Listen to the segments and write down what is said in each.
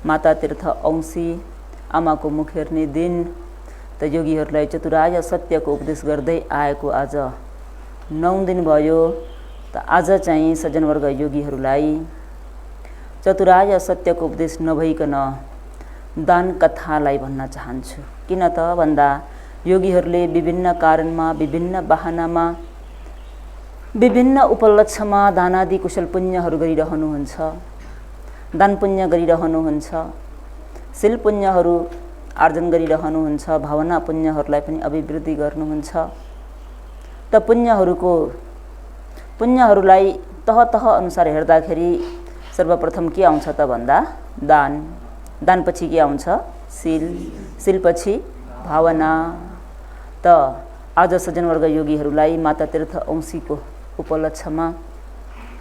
माता तीर्थ औँसी आमाको मुख हेर्ने दिन त योगीहरूलाई चतुरार्य सत्यको उपदेश गर्दै आएको आज 9 दिन भयो। त आज चाहिँ सज्जनवर्ग योगीहरूलाई चतुरार्य सत्यको उपदेश नभइकन दान कथालाई भन्न चाहन्छु। किन त भन्दा योगीहरूले विभिन्न कारणमा, विभिन्न बहानामा, विभिन्न उपलक्ष्यमा दानादि कुशल पुण्यहरू गरिरहनुहुन्छ, दान पुण्य गरिरहनुहुन्छ, शील पुण्यहरू आर्जन गरिरहनुहुन्छ, भावना पुण्यहरूलाई पनि अभिवृद्धि गर्नुहुन्छ। त पुण्यहरूलाई तह तह अनुसार हेर्दाखेरि सर्वप्रथम के आउँछ त भन्दा दान, दानपछि के आउँछ शील, शीलपछि भावना। त आज सज्जनवर्ग योगीहरूलाई माता तीर्थ औँसीको उपलक्ष्यमा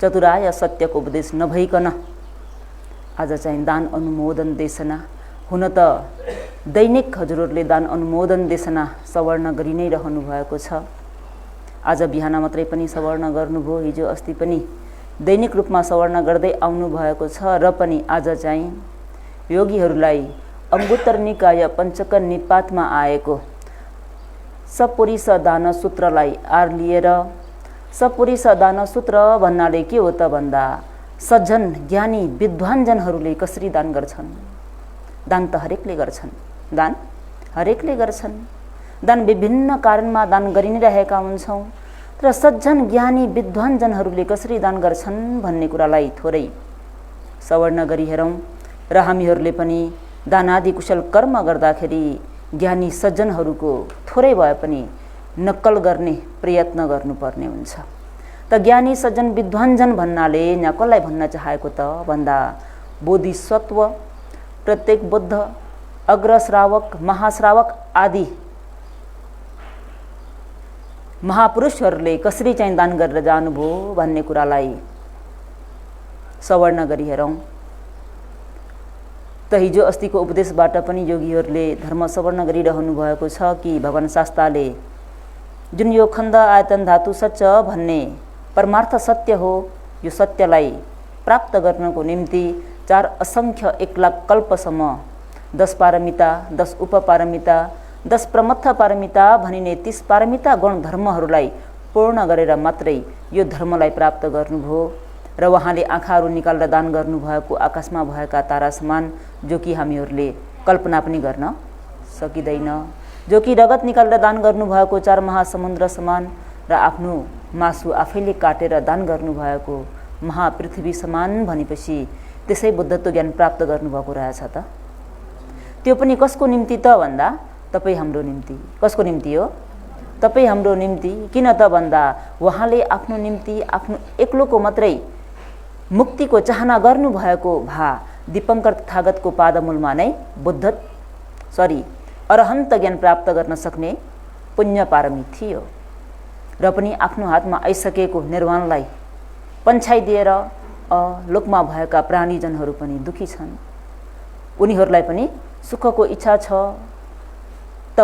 चतुरार्य सत्यको उपदेश नभइकन आज चाहिँ दान अनुमोदन देशना हुन त दैनिक हजुरहरूले दान अनुमोदन देशना सवर्ण गरि नै रहनु भएको छ। आज बिहान मात्रै पनि सवर्ण गर्नुभयो, हिजो अस्ति पनि दैनिक रूपमा सवर्ण गर्दै आउनु भएको छ। र पनि आज चाहिँ योगीहरूलाई अङ्गुत्तर निकाय पञ्चक निपातमा आएको सपुरुष दान सूत्रलाई आर लिएर, सपुरुष दान सूत्र भन्नाले के हो त भन्दा सज्जन ज्ञानी विद्वानजनहरूले कसरी दान गर्छन्। दान त हरेकले गर्छन्, दान हरेकले गर्छन्, दान विभिन्न कारणमा दान गरि नै रहेका हुन्छौँ। तर सज्जन ज्ञानी विद्वानजनहरूले कसरी दान गर्छन् भन्ने कुरालाई थोरै सवर्ण गरी हेरौँ र हामीहरूले पनि दानादि कुशल कर्म गर्दाखेरि ज्ञानी सज्जनहरूको थोरै भए पनि नक्कल गर्ने प्रयत्न गर्नुपर्ने हुन्छ। त ज्ञानी सज्जन विद्वानजन भन्नाले यहाँ कसलाई भन्न चाहेको त भन्दा बोधिसत्व, प्रत्येक बुद्ध, अग्रश्रावक, महाश्रावक आदि महापुरुषहरूले कसरी चाहिँ दान गरेर जानुभयो भन्ने कुरालाई सवर्ण गरी हेरौँ। त हिजो अस्तिको उपदेशबाट पनि योगीहरूले धर्म सवर्ण गरिरहनु भएको छ कि भगवान शास्त्रले जुन यो खण्ड आयतन धातु सच भन्ने परमार्थ सत्य हो, यो सत्यलाई प्राप्त गर्नको निम्ति 4 असङ्ख्य 1 लाख कल्पसम्म 10 पारमिता, 10 उपपारमिता, 10 प्रमथ पारमिता भनिने 30 पारमिता गुण धर्महरूलाई पूर्ण गरेर मात्रै यो धर्मलाई प्राप्त गर्नुभयो। र उहाँले आँखाहरू निकालेर दान गर्नुभएको आकाशमा भएका तारा समान, जो कि हामीहरूले कल्पना पनि गर्न सकिँदैन, जो कि रगत निकालेर दान गर्नुभएको 4 महासमुद्र समान र आफ्नो मासु आफैले काटेर दान गर्नुभएको महापृथ्वी समान भनेपछि त्यसै बुद्धत्व ज्ञान प्राप्त गर्नुभएको रहेछ त। त्यो पनि कसको निम्ति त भन्दा तपाईँ हाम्रो निम्ति। कसको निम्ति हो? तपाईँ हाम्रो निम्ति। किन त भन्दा उहाँले आफ्नो निम्ति आफ्नो एक्लोको मात्रै मुक्तिको चाहना गर्नुभएको भा दीपङ्कर तथागतको पादमूलमा नै अरहन्त ज्ञान प्राप्त गर्न सक्ने पुण्य पारमी थियो। र पनि आफ्नो हातमा आइसकेको निर्वाणलाई पन्छाइदिएर लोकमा भएका प्राणीजनहरू पनि दुखी छन्, उनीहरूलाई पनि सुखको इच्छा छ। त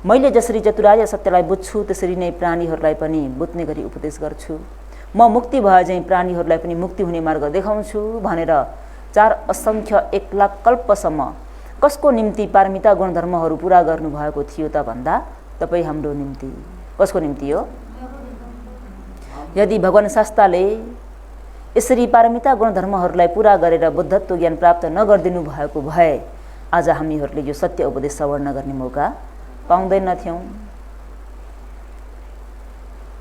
मैले जसरी चतुरार्य सत्यलाई बुझ्छु त्यसरी नै प्राणीहरूलाई पनि बुझ्ने गरी उपदेश गर्छु। म मुक्ति भए चाहिँ प्राणीहरूलाई पनि मुक्ति हुने मार्ग देखाउँछु भनेर 4 असङ्ख्य 1 लाख कल्पसम्म कसको निम्ति पारमिता गुणधर्महरू पुरा गर्नुभएको थियो त भन्दा तपाईँ हाम्रो निम्ति। कसको निम्ति हो? यदि भगवान शास्त्रले यसरी पारमिता गुणधर्महरूलाई पुरा गरेर बुद्धत्व ज्ञान प्राप्त नगरिदिनु भएको भए आज हामीहरूले यो सत्य उपदेश सवर्ण गर्ने मौका पाउँदैनथ्यौँ।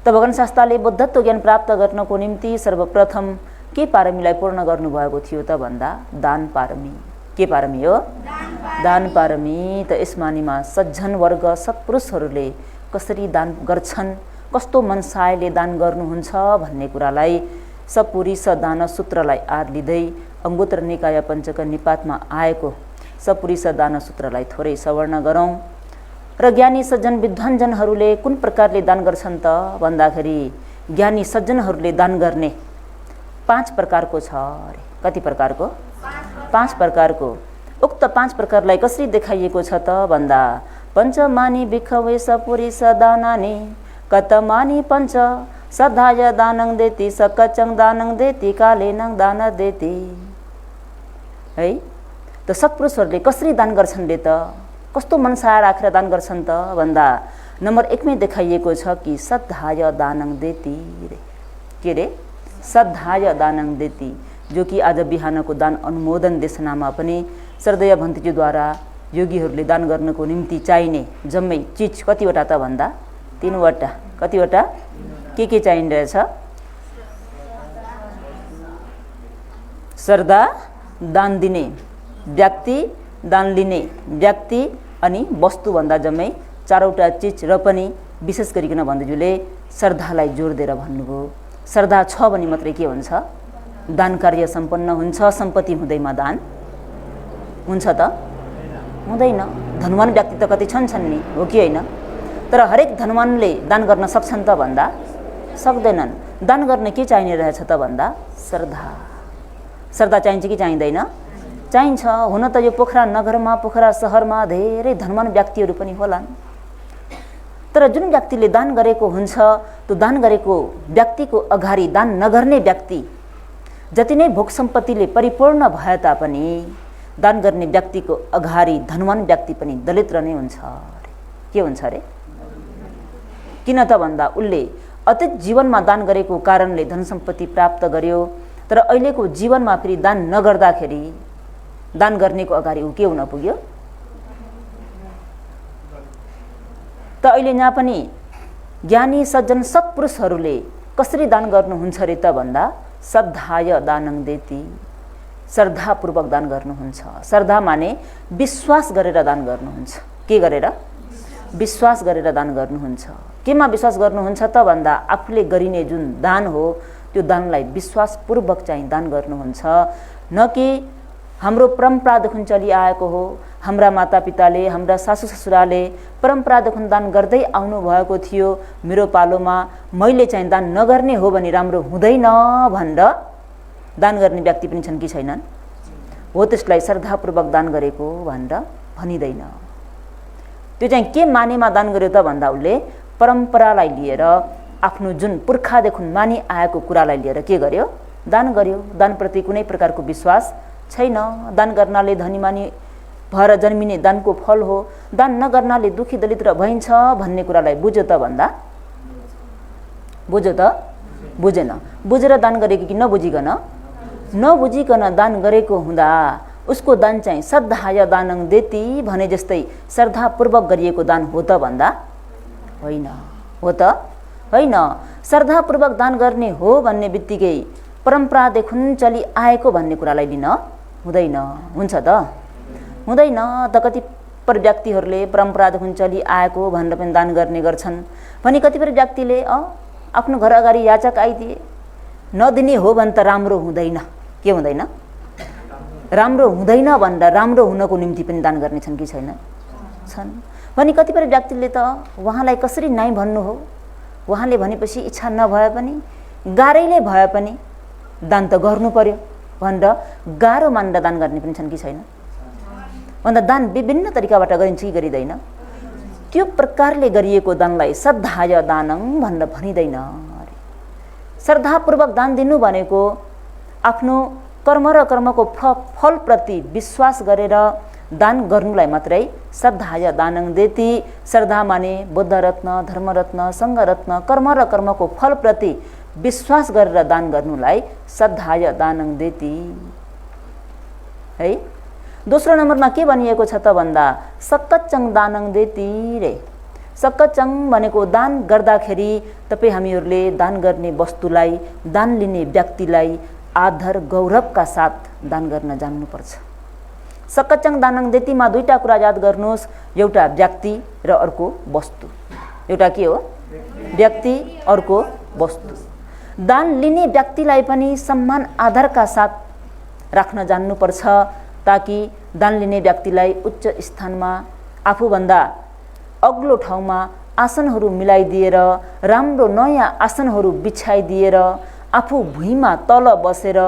त भगवान शास्त्रले बुद्धत्व ज्ञान प्राप्त गर्नको निम्ति सर्वप्रथम के पारमीलाई पूर्ण गर्नुभएको थियो त भन्दा दान पारमी। के पारमी हो? दान पारमी। त यस मानिमा सज्जन वर्ग सत्पुरुषहरूले कसरी दान गर्छन्, कस्तो मनसायले दान गर्नुहुन्छ भन्ने कुरालाई सपुरुष दान सूत्रलाई आर लिँदै अङ्गुत्तर निकाय पञ्चक निपातमा आएको सपुरुष दान सूत्रलाई थोरै सवर्ण गरौँ। र ज्ञानी सज्जन विद्वानजनहरूले कुन प्रकारले दान गर्छन् त भन्दाखेरि ज्ञानी सज्जनहरूले दान गर्ने 5 प्रकारको छ अरे। कति प्रकारको? 5 प्रकारको। उक्त 5 प्रकारलाई कसरी देखाइएको छ त भन्दा पञ्चमानी भिखवे सपुरुष दानानि कतमानी पञ्च सदाय दानं देति सकचं दानं देति कालेनं दान देति। है। त सत्पुरुषहरूले कसरी दान गर्छन् रे त, कस्तो मनसा राखेर दान गर्छन् त भन्दा नम्बर 1 मै देखाइएको छ कि सद्धाय दानं देति रे। के रे? सद्धाय दानं देति, जो कि आज बिहानको दान अनुमोदन देशनामा पनि श्रद्धेय भन्तीज्यूद्वारा योगीहरूले दान गर्नको निम्ति चाहिने जम्मै चिज कतिवटा त भन्दा 3 वटा। कतिवटा? के चाहिँदछ? श्रद्धा, दान दिने व्यक्ति, दान लिने व्यक्ति अनि वस्तु भन्दा जम्मै 4वटा चिज। र पनि विशेष गरिकन भन्तीज्यूले श्रद्धालाई जोड दिएर भन्नुभयो। श्रद्धा छ भने मात्रै के हुन्छ? दान कार्य सम्पन्न हुन्छ। सम्पत्ति हुँदैमा दान हुन्छ त? हुँदैन। धनवान व्यक्ति त कति छन् नि, हो कि होइन? तर हरेक धनवानले दान गर्न सक्छन् त भन्दा सक्दैनन्। दान गर्न के चाहिने रहेछ त भन्दा श्रद्धा। श्रद्धा चाहिन्छ कि चाहिँदैन? चाहिन्छ। हुन त यो पोखरा नगरमा, पोखरा सहरमा धेरै धनवान व्यक्तिहरू पनि होलान्, तर जुन व्यक्तिले दान गरेको हुन्छ त्यो दान गरेको व्यक्तिको अगाडि दान नगर्ने व्यक्ति जति नै भोग सम्पत्तिले परिपूर्ण भए तापनि दान गर्ने व्यक्तिको अगाडि धनवान व्यक्ति पनि दलिद्र नै हुन्छ। के हुन्छ रे? किन त भन्दा उसले अतीत जीवनमा दान गरेको कारणले धन सम्पत्ति प्राप्त गर्यो, तर अहिलेको जीवनमा फेरि दान नगर्दाखेरि दान गर्नेको अगाडि ऊ के हुन पुग्यो? त अहिले यहाँ पनि ज्ञानी सज्जन सत्पुरुषहरूले कसरी दान गर्नुहुन्छ रे त भन्दा सद्धाय दानं देति, श्रद्धापूर्वक दान गर्नुहुन्छ। श्रद्धा माने विश्वास गरेर दान गर्नुहुन्छ। के गरेर? विश्वास गरेर दान गर्नुहुन्छ। केमा विश्वास गर्नुहुन्छ त भन्दा आफूले गरिने जुन दान हो त्यो दानलाई विश्वासपूर्वक चाहिँ दान गर्नुहुन्छ। न कि हाम्रो परम्परादेखि चलिआएको हो, हाम्रा मातापिताले, हाम्रा सासू ससुराले परम्परादेखि दान गर्दै आउनु भएको थियो, मेरो पालोमा मैले चाहिँ दान नगर्ने हो भने राम्रो हुँदैन भनेर दान गर्ने व्यक्ति पनि छन् कि छैनन्? हो, त्यसलाई श्रद्धापूर्वक दान गरेको भनेर भनिँदैन। त्यो चाहिँ के मानेमा दान गर्यो त भन्दा उसले परम्परालाई लिएर, आफ्नो जुन पुर्खादेखि मानि आएको कुरालाई लिएर के गर्यो? दान गर्यो। दानप्रति कुनै प्रकारको विश्वास छैन। दान गर्नाले धनीमानी भएर जन्मिने दानको फल हो, दान नगर्नाले दुखी दलिद्र भइन्छ भन्ने कुरालाई बुझ्यो त भन्दा बुझ्यो त? बुझेन। बुझेर दान गरेको कि नबुझिकन? नबुझिकन दान गरेको हुँदा उसको दान चाहिँ सद्धाय दानं देति भने जस्तै श्रद्धापूर्वक गरिएको दान हो त भन्दा होइन। हो त? होइन। श्रद्धापूर्वक दान गर्ने हो भन्ने बित्तिकै परम्परादेखि चलि आएको भन्ने कुरालाई लिन हुँदैन। हुन्छ त? हुँदैन। त कतिपय व्यक्तिहरूले परम्परादेखि चलि आएको भनेर पनि दान गर्ने गर्छन् भने कतिपय व्यक्तिले आफ्नो घर अगाडि याचक आइदिए नदिने हो भने त राम्रो हुँदैन। के हुँदैन? राम्रो हुँदैन भनेर राम्रो हुनको निम्ति पनि दान गर्ने छन् कि छैन? छन्। भने कतिपय व्यक्तिले त उहाँलाई कसरी नाइ भन्नु हो, उहाँले भनेपछि इच्छा नभए पनि गाह्रैले भए पनि दान त गर्नु पर्यो भनेर गाह्रो मानेर दान गर्ने पनि छन् कि छैन? भन्दा दान विभिन्न तरिकाबाट गरिन्छ कि गरिँदैन? त्यो प्रकारले गरिएको दानलाई सद्धाय दानं भनेर भनिँदैन। श्रद्धापूर्वक दान दिनु भनेको आफ्नो कर्म र कर्मको फलप्रति विश्वास गरेर दान गर्नुलाई मात्रै सद्धाय दानं देति। श्रद्धा माने बुद्ध रत्न, धर्मरत्न, सङ्घरत्न, कर्म र कर्मको फलप्रति विश्वास गरेर दान गर्नुलाई सद्धाय दानं देति है। दोस्रो नम्बरमा के भनिएको छ त भन्दा सक्कच्चङ दानं देति रे। सक्कच्चङ भनेको दान गर्दाखेरि तपाईँ हामीहरूले दान गर्ने वस्तुलाई, दान लिने व्यक्तिलाई आदर गौरवका साथ दान गर्न जान्नुपर्छ। सक्कच्चङ दानं देतिमा दुईटा कुरा याद गर्नुहोस्, एउटा व्यक्ति र अर्को वस्तु। एउटा के हो? व्यक्ति, अर्को वस्तु। दान लिने व्यक्तिलाई पनि सम्मान आदरका साथ राख्न जान्नुपर्छ ताकि दान लिने व्यक्तिलाई उच्च स्थानमा, आफूभन्दा अग्लो ठाउँमा आसनहरू मिलाइदिएर, राम्रो नयाँ आसनहरू बिछाइदिएर आफू भुइँमा तल बसेर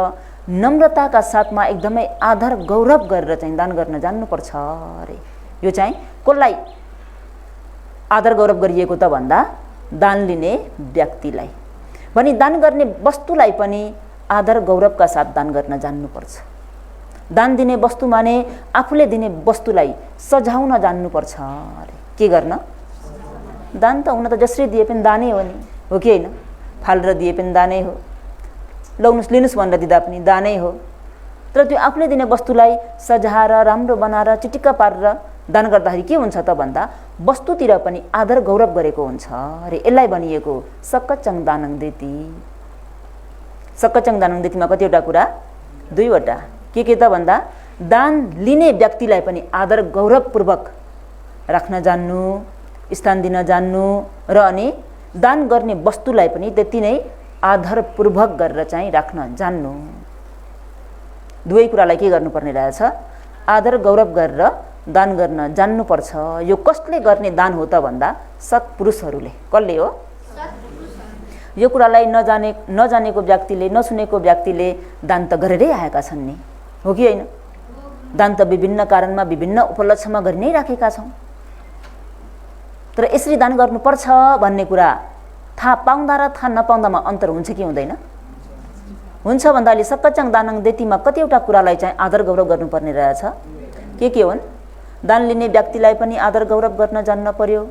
नम्रताका साथमा एकदमै आदर गौरव गरेर चाहिँ दान गर्न जान्नुपर्छ अरे। यो चाहिँ कसलाई आदर गौरव गरिएको त भन्दा दान लिने व्यक्तिलाई। भने दान गर्ने वस्तुलाई पनि आदर गौरवका साथ दान गर्न जान्नुपर्छ। दान दिने वस्तु माने आफूले दिने वस्तुलाई सजाउन जान्नुपर्छ अरे। के गर्न? दान त हुन त जसरी दिए पनि दानै हो नि, हो कि होइन? फालेर दिए पनि दानै हो, लौनुस् लिनुस् भनेर दिँदा पनि दानै हो। तर त्यो आफूले दिने वस्तुलाई सजाएर राम्रो बनाएर चिटिक्क पारेर दान गर्दाखेरि के हुन्छ त भन्दा वस्तुतिर पनि आदर गौरव गरेको हुन्छ अरे। यसलाई भनिएको सक्कचङ दानङ देती। सक्कचङ दानङ देतीमा कतिवटा कुरा? 2वटा। के त भन्दा दान लिने व्यक्तिलाई पनि आदर गौरवपूर्वक राख्न जान्नु, स्थान दिन जान्नु र अनि दान गर्ने वस्तुलाई पनि त्यति नै आदरपूर्वक गरेर चाहिँ राख्न जान्नु। दुवै कुरालाई के गर्नुपर्ने रहेछ? आदर गौरव गरेर दान गर्न जान्नुपर्छ। यो कसले गर्ने दान हो त भन्दा सत्पुरुषहरूले। कसले हो? यो कुरालाई नजानेको व्यक्तिले, नसुनेको व्यक्तिले दान त गरेरै आएका छन् नि, हो कि होइन? दान त विभिन्न कारणमा विभिन्न उपलक्ष्यमा गरि नै राखेका छौँ। तर यसरी दान गर्नुपर्छ भन्ने कुरा थाहा पाउँदा र थाहा नपाउँदामा अन्तर हुन्छ कि हुँदैन? हुन्छ भन्दा अहिले सक्कचङ दानङ देतीमा कतिवटा कुरालाई चाहिँ आदर गौरव गर्नुपर्ने रहेछ। के हुन्? दान लिने व्यक्तिलाई पनि आदर गौरव गर्न जान्न पर्यो।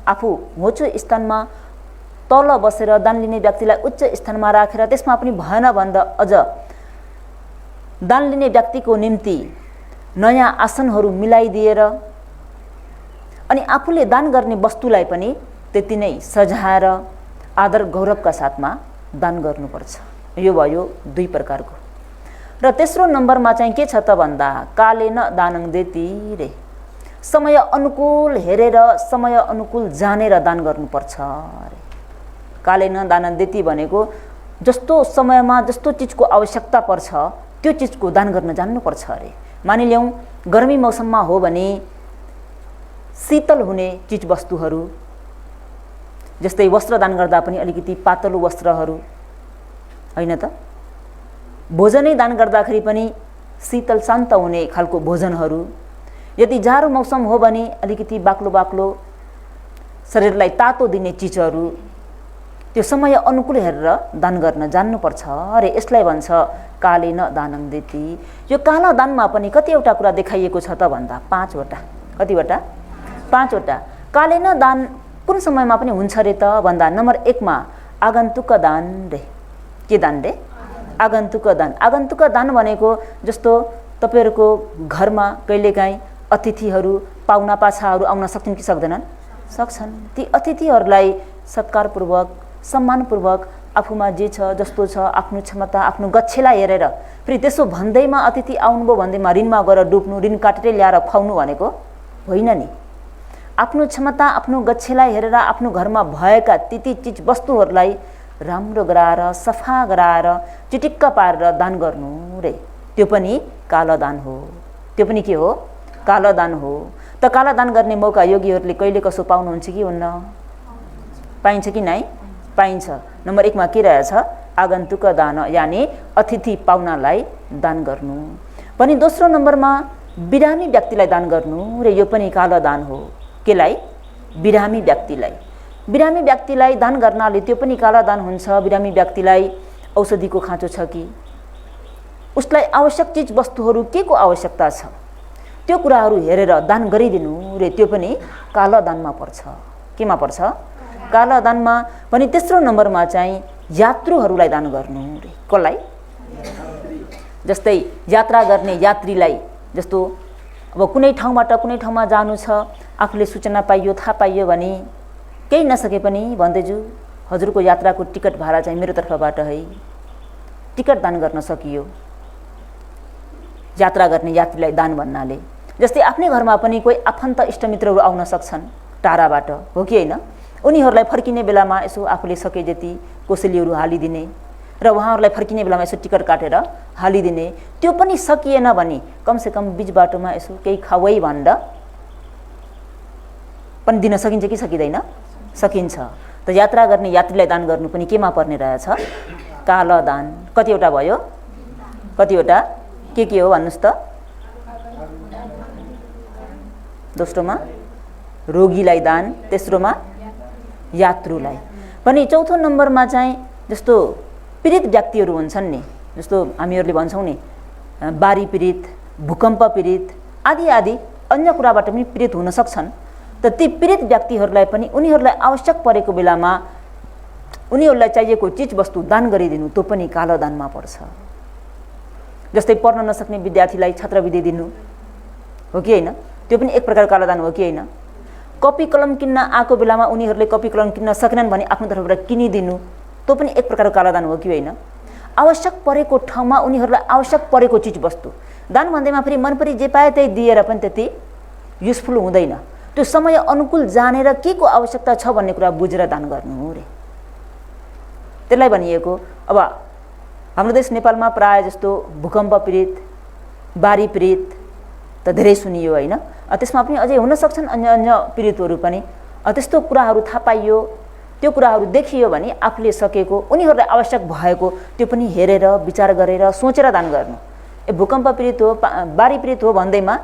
आफू होचो स्थानमा तल बसेर दान लिने व्यक्तिलाई उच्च स्थानमा राखेर त्यसमा पनि भएन भन्दा अझ दान लिने व्यक्तिको निम्ति नयाँ आसनहरू मिलाइदिएर अनि आफूले दान गर्ने वस्तुलाई पनि त्यति नै सजाएर आदर गौरवका साथमा दान गर्नुपर्छ। यो भयो 2 प्रकारको। र तेस्रो नम्बरमा चाहिँ के छ त भन्दा कालेन दानङ देती रे। समय अनुकूल हेरेर, समय अनुकूल जानेर दान गर्नुपर्छ अरे। कालेन दानङ देती भनेको जस्तो समयमा जस्तो चिजको आवश्यकता पर्छ त्यो चिजको दान गर्न जान्नुपर्छ अरे। मानिलियौँ गर्मी मौसममा हो भने शीतल हुने चिजवस्तुहरू, जस्तै वस्त्र दान गर्दा पनि अलिकति पातलो वस्त्रहरू, होइन त? भोजनै दान गर्दाखेरि पनि शीतल शान्त हुने खालको भोजनहरू। यदि जाडो मौसम हो भने अलिकति बाक्लो बाक्लो शरीरलाई तातो दिने चिजहरू, त्यो समय अनुकूल हेरेर दान गर्न जान्नुपर्छ अरे। यसलाई भन्छ कालेन दानङ देती। यो काला दानमा पनि कतिवटा कुरा देखाइएको छ त भन्दा 5वटा। कतिवटा? 5वटा। कालेन दान कुन समयमा पनि हुन्छ रे त भन्दा नम्बर 1 मा आगन्तुक दान रे। के दान रे? आगन्तुक दान। आगन्तुक दान भनेको जस्तो तपाईहरुको घरमा कहिलेकाहीँ अतिथिहरू, पाहुना पाछाहरू आउन सक्छन् कि सक्दैनन्? सक्छन्। ती अतिथिहरूलाई सत्कारपूर्वक, सम्मानपूर्वक आफूमा जे छ जस्तो छ आफ्नो क्षमता, आफ्नो गच्छेलाई हेरेर, फेरि त्यसो भन्दैमा अतिथि आउनुभयो भन्दैमा ऋणमा गएर डुब्नु, ऋण काटेरै ल्याएर खुवाउनु भनेको होइन नि। आफ्नो क्षमता, आफ्नो गच्छेलाई हेरेर आफ्नो घरमा भएका ती चिज वस्तुहरूलाई राम्रो गराएर, सफा गराएर, चिटिक्क पारेर दान गर्नु रे। त्यो पनि कालो दान हो। त्यो पनि के हो? कालो दान हो। त काला दान गर्ने मौका योगीहरूले कहिले कसो पाउनुहुन्छ कि हुन्न? पाइन्छ कि नै? पाइन्छ। नम्बर 1 मा के रहेछ? आगन्तुक दान, यानि अतिथि पाहुनालाई दान गर्नु। पनि दोस्रो नम्बरमा बिरामी व्यक्तिलाई दान गर्नु रे। यो पनि कालो दान हो। केलाई? बिरामी व्यक्तिलाई। बिरामी व्यक्तिलाई दान गर्नाले त्यो पनि काला दान हुन्छ। बिरामी व्यक्तिलाई औषधिको खाँचो छ कि, उसलाई आवश्यक चिज वस्तुहरू के को आवश्यकता छ त्यो कुराहरू हेरेर दान गरिदिनु रे। त्यो पनि काला दानमा पर्छ। केमा पर्छ? काला दानमा। पनि तेस्रो नम्बरमा चाहिँ यात्रुहरूलाई दान गर्नु रे। कसलाई? जस्तै यात्रा गर्ने यात्रीलाई, जस्तो अब कुनै ठाउँबाट कुनै ठाउँमा जानु छ, आफूले सूचना पाइयो, थाहा पाइयो भने केही नसके पनि भन्दैजु हजुरको यात्राको टिकट भाडा चाहिँ मेरो तर्फबाट है, टिकट दान गर्न सकियो। यात्रा गर्ने यात्रीलाई दान भन्नाले जस्तै आफ्नै घरमा पनि कोही आफन्त इष्टमित्रहरू आउन सक्छन् टाढाबाट, हो कि होइन? उनीहरूलाई फर्किने बेलामा यसो आफूले सके जति कोसेलीहरू हालिदिने र उहाँहरूलाई फर्किने बेलामा यसो टिकट काटेर हालिदिने। त्यो पनि सकिएन भने कमसेकम बीच बाटोमा यसो केही खावै भनेर पनि दिन सकिन्छ कि सकिँदैन? सकिन्छ। त यात्रा गर्ने यात्रीलाई दान गर्नु पनि केमा पर्ने रहेछ? कालो दान। कतिवटा भयो? कतिवटा? के हो भन्नुहोस् त? दोस्रोमा रोगीलाई दान, तेस्रोमा यात्रुलाई। पनि चौथो नम्बरमा चाहिँ जस्तो पीडित व्यक्तिहरू हुन्छन् नि, जस्तो हामीहरूले भन्छौँ नि बारी पीडित, भूकम्प पीडित आदि आदि अन्य कुराबाट पनि पीडित हुन सक्छन्। त ती पीडित व्यक्तिहरूलाई पनि उनीहरूलाई आवश्यक परेको बेलामा उनीहरूलाई चाहिएको चिजवस्तु दान गरिदिनु त्यो पनि कालो दानमा पर्छ। जस्तै पढ्न नसक्ने विद्यार्थीलाई छात्रवृत्ति दिनु हो कि होइन, त्यो पनि एक प्रकारको कालो दान हो कि होइन। कपी कलम किन्न आएको बेलामा उनीहरूले कपी कलम किन्न सकेनन् भने आफ्नो तर्फबाट किनिदिनु त्यो पनि एक प्रकारको कालो दान हो कि होइन। आवश्यक परेको ठाउँमा उनीहरूलाई आवश्यक परेको चिजवस्तु दान भन्दैमा फेरि मनपरी जे पाए त्यही दिएर पनि त्यति युजफुल हुँदैन। त्यो समय अनुकूल जानेर के को आवश्यकता छ भन्ने कुरा बुझेर दान गर्नु रे। त्यसलाई भनिएको अब हाम्रो देश नेपालमा प्राय जस्तो भूकम्प पीडित बाढी पीडित त धेरै सुनियो होइन। त्यसमा पनि अझै हुन सक्छन् अन्य अन्य पीडितहरू पनि। त्यस्तो कुराहरू थाहा पाइयो, त्यो कुराहरू देखियो भने आफूले सकेको उनीहरूलाई आवश्यक भएको त्यो पनि हेरेर विचार गरेर सोचेर दान गर्नु। भूकम्प पीडित हो बाढी पीडित हो भन्दैमा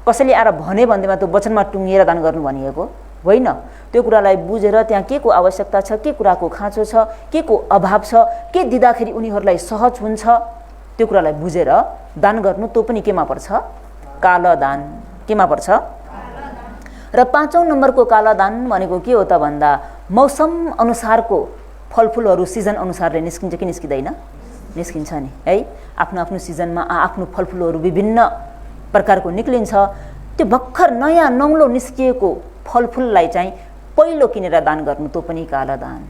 कसैले आएर भने भन्दैमा त्यो वचनमा टुङ्गिएर दान गर्नु भनिएको होइन। त्यो कुरालाई बुझेर त्यहाँ के को आवश्यकता छ, के कुराको खाँचो छ, के को अभाव छ, के दिँदाखेरि उनीहरूलाई सहज हुन्छ त्यो कुरालाई बुझेर दान गर्नु त्यो पनि केमा पर्छ? कालो दान। केमा पर्छ? र 5औं नम्बरको कालो दान भनेको के हो त भन्दा मौसम अनुसारको फलफुलहरू सिजन अनुसारले निस्किन्छ कि निस्किँदैन? निस्किन्छ नि है। आफ्नो आफ्नो सिजनमा आफ्नो फलफुलहरू विभिन्न प्रकारको निक्लिन्छ। त्यो भर्खर नयाँ नौलो निस्किएको फलफुललाई चाहिँ पहिलो किनेर दान गर्नु त्यो पनि कालो दान।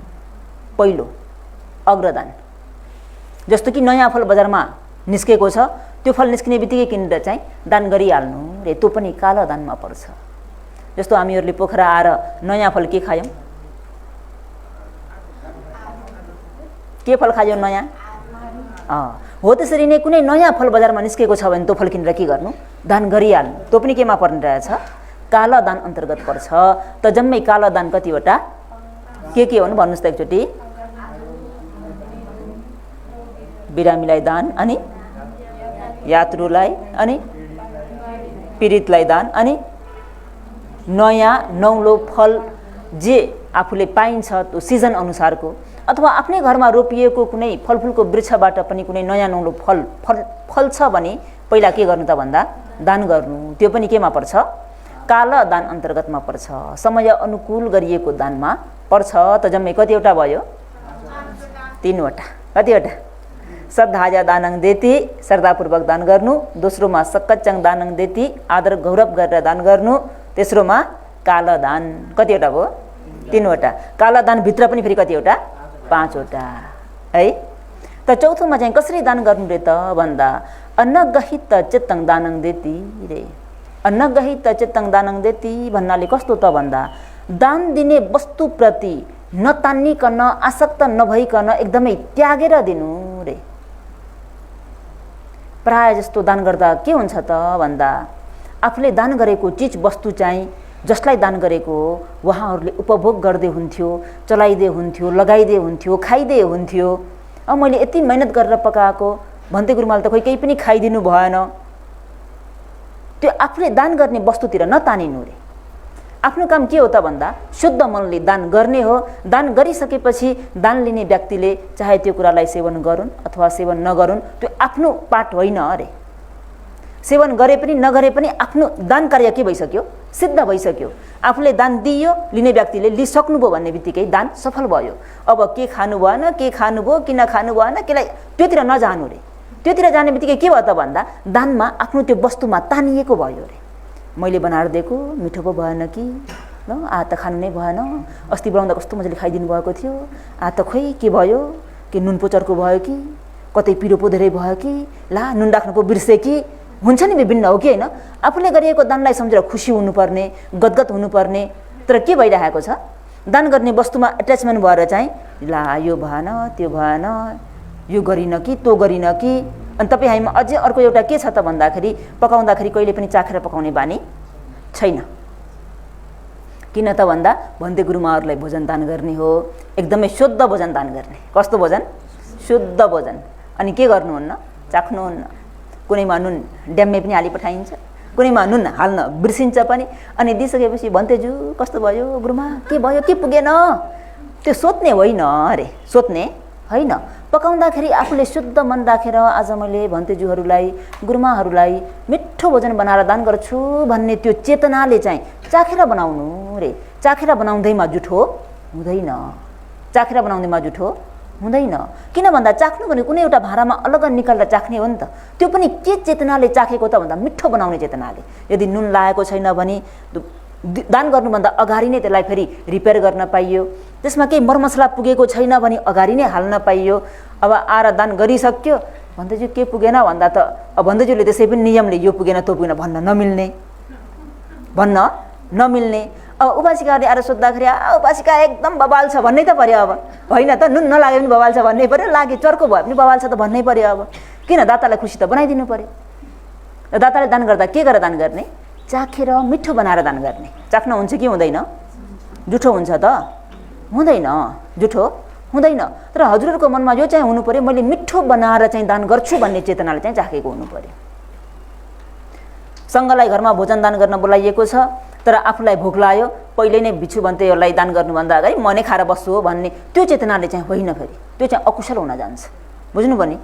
पहिलो अग्रदान। जस्तो कि नयाँ फल बजारमा निस्केको छ त्यो फल निस्किने बित्तिकै किनेर चाहिँ दान गरिहाल्नु रे त्यो पनि कालो दानमा पर्छ। जस्तो हामीहरूले पोखरा आएर नयाँ फल के खायौँ? के फल खायौँ नयाँ? हो त्यसरी नै कुनै नयाँ फल बजारमा निस्केको छ भने त्यो फल किनेर के गर्नु? दान गरिहाल्नु। त्यो पनि केमा पर्ने रहेछ? कालो दान अन्तर्गत पर्छ। त जम्मै कालो दान कतिवटा के हुन् भन्नुहोस् त एकचोटि? बिरामीलाई दान, अनि यात्रुलाई, अनि पीडितलाई दान, अनि नयाँ नौलो फल जे आफूले पाइन्छ त्यो सिजन अनुसारको अथवा आफ्नै घरमा रोपिएको कुनै फलफुलको वृक्षबाट पनि कुनै नयाँ नौलो फल छ भने पहिला के गर्नु त भन्दा दान गर्नु। त्यो पनि केमा पर्छ? कालो दान अन्तर्गतमा पर्छ। समय अनुकूल गरिएको दानमा पर्छ। त जम्मै कतिवटा भयो? 3वटा। कतिवटा? श्रद्धाजा दानङ देती श्रद्धापूर्वक दान गर्नु। दोस्रोमा सक्कच्चङ दानङ देती आदर गौरव गरेर दान गर्नु। तेस्रोमा कालो दान। कतिवटा भयो? 3वटा। कालो दान भित्र पनि फेरि कतिवटा? 5वटा है। त चौथोमा चाहिँ कसरी दान गर्नु रे त भन्दा अन्नगहित चित्तङ दानङ देती रे। अन्नगहित चित्तङ दानङ देती भन्नाले कस्तो त भन्दा दान दिने वस्तुप्रति नतान्निकन आसक्त नभइकन एकदमै त्यागेर दिनु रे। प्राय जस्तो दान गर्दा के हुन्छ त भन्दा आफूले दान गरेको चिज वस्तु चाहिँ जसलाई दान गरेको उहाँहरूले उपभोग गर्दै हुन्थ्यो, चलाइदिए हुन्थ्यो, लगाइदिए हुन्थ्यो, खाइदिए हुन्थ्यो। मैले यति मेहनत गरेर पकाएको भन्ते गुरुमाले त केही पनि खाइदिनु भएन। त्यो आफूले दान गर्ने वस्तुतिर नतानिनु रे। आफ्नो काम के हो त भन्दा शुद्ध मनले दान गर्ने हो। दान गरिसकेपछि दान लिने व्यक्तिले चाहे त्यो कुरालाई सेवन गरून् अथवा सेवन नगरून् त्यो आफ्नो पाठ होइन अरे। सेवन गरे पनि नगरे पनि आफ्नो दान कार्य के भइसक्यो? सिद्ध भइसक्यो। आफूले दान दियो, लिने व्यक्तिले लिइसक्नुभयो भन्ने बित्तिकै दान सफल भयो। अब के खानु भएन, के खानुभयो, किन खानु भएन, केलाई त्योतिर नजानु रे। त्योतिर जाने बित्तिकै के भयो त भन्दा दानमा आफ्नो त्यो वस्तुमा तानिएको भयो रे। मैले बनाएर दिएको मिठो पो भएन कि ल त खानु नै भएन, अस्ति बनाउँदा कस्तो मजाले खाइदिनु भएको थियो, त खोइ के भयो, के नुन पो चर्को भयो कि, कतै पिरो पो धेरै भयो कि, ला नुन राख्नु पो बिर्से कि, हुन्छ नि विभिन्न हो कि होइन। आफूले गरिएको दानलाई सम्झेर खुसी हुनुपर्ने, गदगद हुनुपर्ने। तर के भइरहेको छ? दान गर्ने वस्तुमा एट्याचमेन्ट भएर चाहिँ ला यो भएन, त्यो भएन, यो गरिन कि, त्यो गरिन कि। अनि तपाईँ हामीमा अझै अर्को एउटा के छ त भन्दाखेरि पकाउँदाखेरि कहिले पनि चाखेर पकाउने बानी छैन। किन त भन्दा भन्ते गुरुमाहरूलाई भोजन दान गर्ने हो, एकदमै शुद्ध भोजन दान गर्ने। कस्तो भोजन? शुद्ध भोजन। अनि के गर्नुहुन्न? चाख्नुहुन्न। कुनैमा नुन ड्याम्मै पनि हाली पठाइन्छ, कुनैमा नुन हाल्न बिर्सिन्छ पनि। अनि दिइसकेपछि भन्तेजु कस्तो भयो गुरुमा, के भयो, के पुगेन, त्यो सोध्ने होइन अरे। सोध्ने होइन। पकाउँदाखेरि आफूले शुद्ध मन राखेर आज मैले भन्तेजुहरूलाई गुरुमाहरूलाई मिठो भोजन बनाएर दान गर्छु भन्ने त्यो चेतनाले चाहिँ चाखेर बनाउनु रे। चाखेर बनाउँदैमा जुठो हुँदैन, चाखेर बनाउँदैमा जुठो हुँदैन। किन भन्दा चाख्नु भने कुनै एउटा भाँडामा अलग निकालेर चाख्ने हो नि त। त्यो पनि के चेतनाले चाखेको त भन्दा मिठो बनाउने चेतनाले। यदि नुन लागेको छैन भने दान गर्नुभन्दा अगाडि नै त्यसलाई फेरि रिपेयर गर्न पाइयो। त्यसमा केही मरमसला पुगेको छैन भने अगाडि नै हाल्न पाइयो। अब आएर दान गरिसक्यो भन्दैछु के पुगेन भन्दा त अब भन्दैजुले त्यसै पनि नियमले यो पुगेन त्यो पुगेन भन्न नमिल्ने। अब उपासिकाहरूले आएर सोद्धाखेरि उपासिका एकदम बवाल छ भन्नै त पर्यो। अब होइन त नुन नलागे पनि बवाल छ भन्नै पर्यो, लागे चर्को भयो पनि बवाल छ त भन्नै पर्यो। अब किन दातालाई खुसी त बनाइदिनु पर्यो। दाताले दान गर्दा के गरेर दान गर्ने? चाखेर मिठो बनाएर दान गर्ने। चाख्न हुन्छ कि हुँदैन? जुठो हुन्छ त हुँदैन, जुठो हुँदैन। तर हजुरहरूको मनमा यो चाहिँ हुनु पर्यो, मैले मिठो बनाएर चाहिँ दान गर्छु भन्ने चेतनाले चाहिँ चाखेको हुनु पर्यो। सङ्घलाई घरमा भोजन दान गर्न बोलाइएको छ, तर आफूलाई भोक लाग्यो, पहिले नै बिछु भन्तेहरूलाई दान गर्नुभन्दा अगाडि म नै खाएर बस्छु हो भन्ने त्यो चेतनाले चाहिँ होइन, फेरि त्यो चाहिँ अकुशल हुन जान्छ। बुझ्नुभयो नि?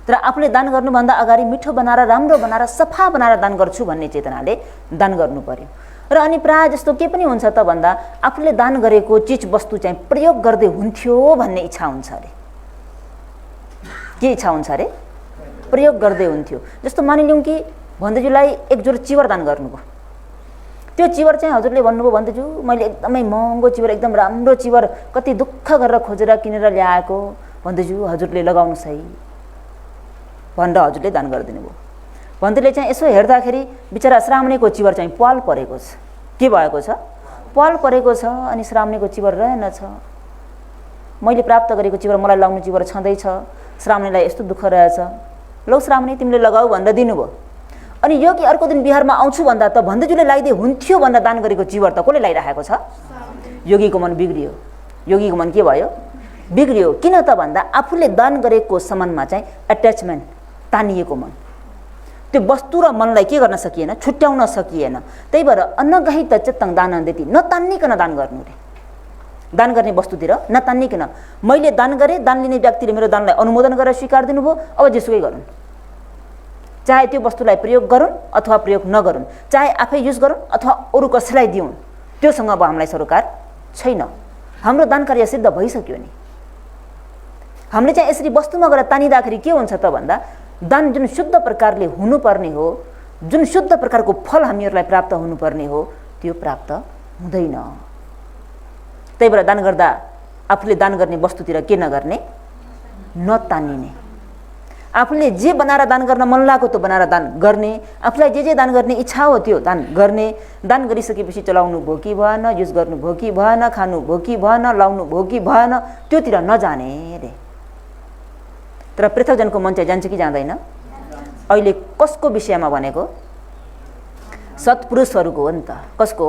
तर आफूले दान गर्नुभन्दा अगाडि मिठो बनाएर राम्रो बनाएर सफा बनाएर दान गर्छु भन्ने चेतनाले दान गर्नु पर्यो। र अनि प्रायः जस्तो के पनि हुन्छ त भन्दा आफूले दान गरेको चिज वस्तु चाहिँ प्रयोग गर्दै हुन्थ्यो भन्ने इच्छा हुन्छ अरे। के इच्छा हुन्छ अरे? प्रयोग गर्दै हुन्थ्यो। जस्तो मानिलिउँ कि भन्देजुलाई एक जोर चिवर दान गर्नुभयो। त्यो चिवर चाहिँ हजुरले भन्नुभयो भन्देजु मैले एकदमै महँगो चिवर, एकदम राम्रो चिवर कति दुःख गरेर खोजेर किनेर ल्याएको, भन्देजु हजुरले लगाउनुहोस् है भनेर हजुरले दान गरिदिनु भयो। भन्देले चाहिँ यसो हेर्दाखेरि बिचरा श्रावणीको चिवर चाहिँ पाल परेको छ। के भएको छ? पाल परेको छ। अनि श्रावणीको चिवर रहेनछ। मैले प्राप्त गरेको चिवर, मलाई लाउनु चिवर छँदैछ, श्रावणीलाई यस्तो दुःख रहेछ, लौ श्रावणी तिमीले लगाऊ भनेर दिनुभयो। अनि यो कि अर्को दिन बिहारमा आउँछु भन्दा त भन्देजुले लगाइदिए हुन्थ्यो भनेर दान गरेको चिवर त कसले लगाइराखेको छ? योगीको मन बिग्रियो। योगीको मन के भयो? बिग्रियो। किन त भन्दा आफूले दान गरेको सामानमा चाहिँ एट्याचमेन्ट, तानिएको मन, त्यो वस्तु र मनलाई के गर्न सकिएन? छुट्याउन सकिएन। त्यही भएर अनगहित चित्तं दानं देति, नतान्निकन दान गर्नु रे। दान गर्ने वस्तुतिर नतान्निकन। मैले दान गरेँ, दान लिने व्यक्तिले मेरो दानलाई अनुमोदन गरेर स्वीकार दिनुभयो, अब जेसुकै गरून्, चाहे त्यो वस्तुलाई प्रयोग गरून् अथवा प्रयोग नगरून्, चाहे आफै युज गरून् अथवा अरू कसैलाई दिउन्, त्योसँग अब हामीलाई सरोकार छैन। हाम्रो दान कार्य सिद्ध भइसक्यो नि। हामीले चाहिँ यसरी वस्तुमा गएर तानिँदाखेरि के हुन्छ त भन्दा दान जुन शुद्ध प्रकारले हुनुपर्ने हो, जुन शुद्ध प्रकारको फल हामीहरूलाई प्राप्त हुनुपर्ने हो, त्यो प्राप्त हुँदैन। त्यही भएर दान गर्दा आफूले दान गर्ने वस्तुतिर के नगर्ने? नतानिने। आफूले जे बनाएर दान गर्न मन लागेको त्यो बनाएर दान गर्ने, आफूलाई जे दान गर्ने इच्छा हो त्यो दान गर्ने। दान गरिसकेपछि चलाउनु भो कि भएन, युज गर्नु भो कि भएन, खानु भो कि भएन, लाउनु भो कि भएन, त्योतिर नजाने रे। तर पृथकजनको मन चाहिँ जान्छ कि जाँदैन? अहिले कसको विषयमा भनेको? सत्पुरुषहरूको हो नि त। कसको?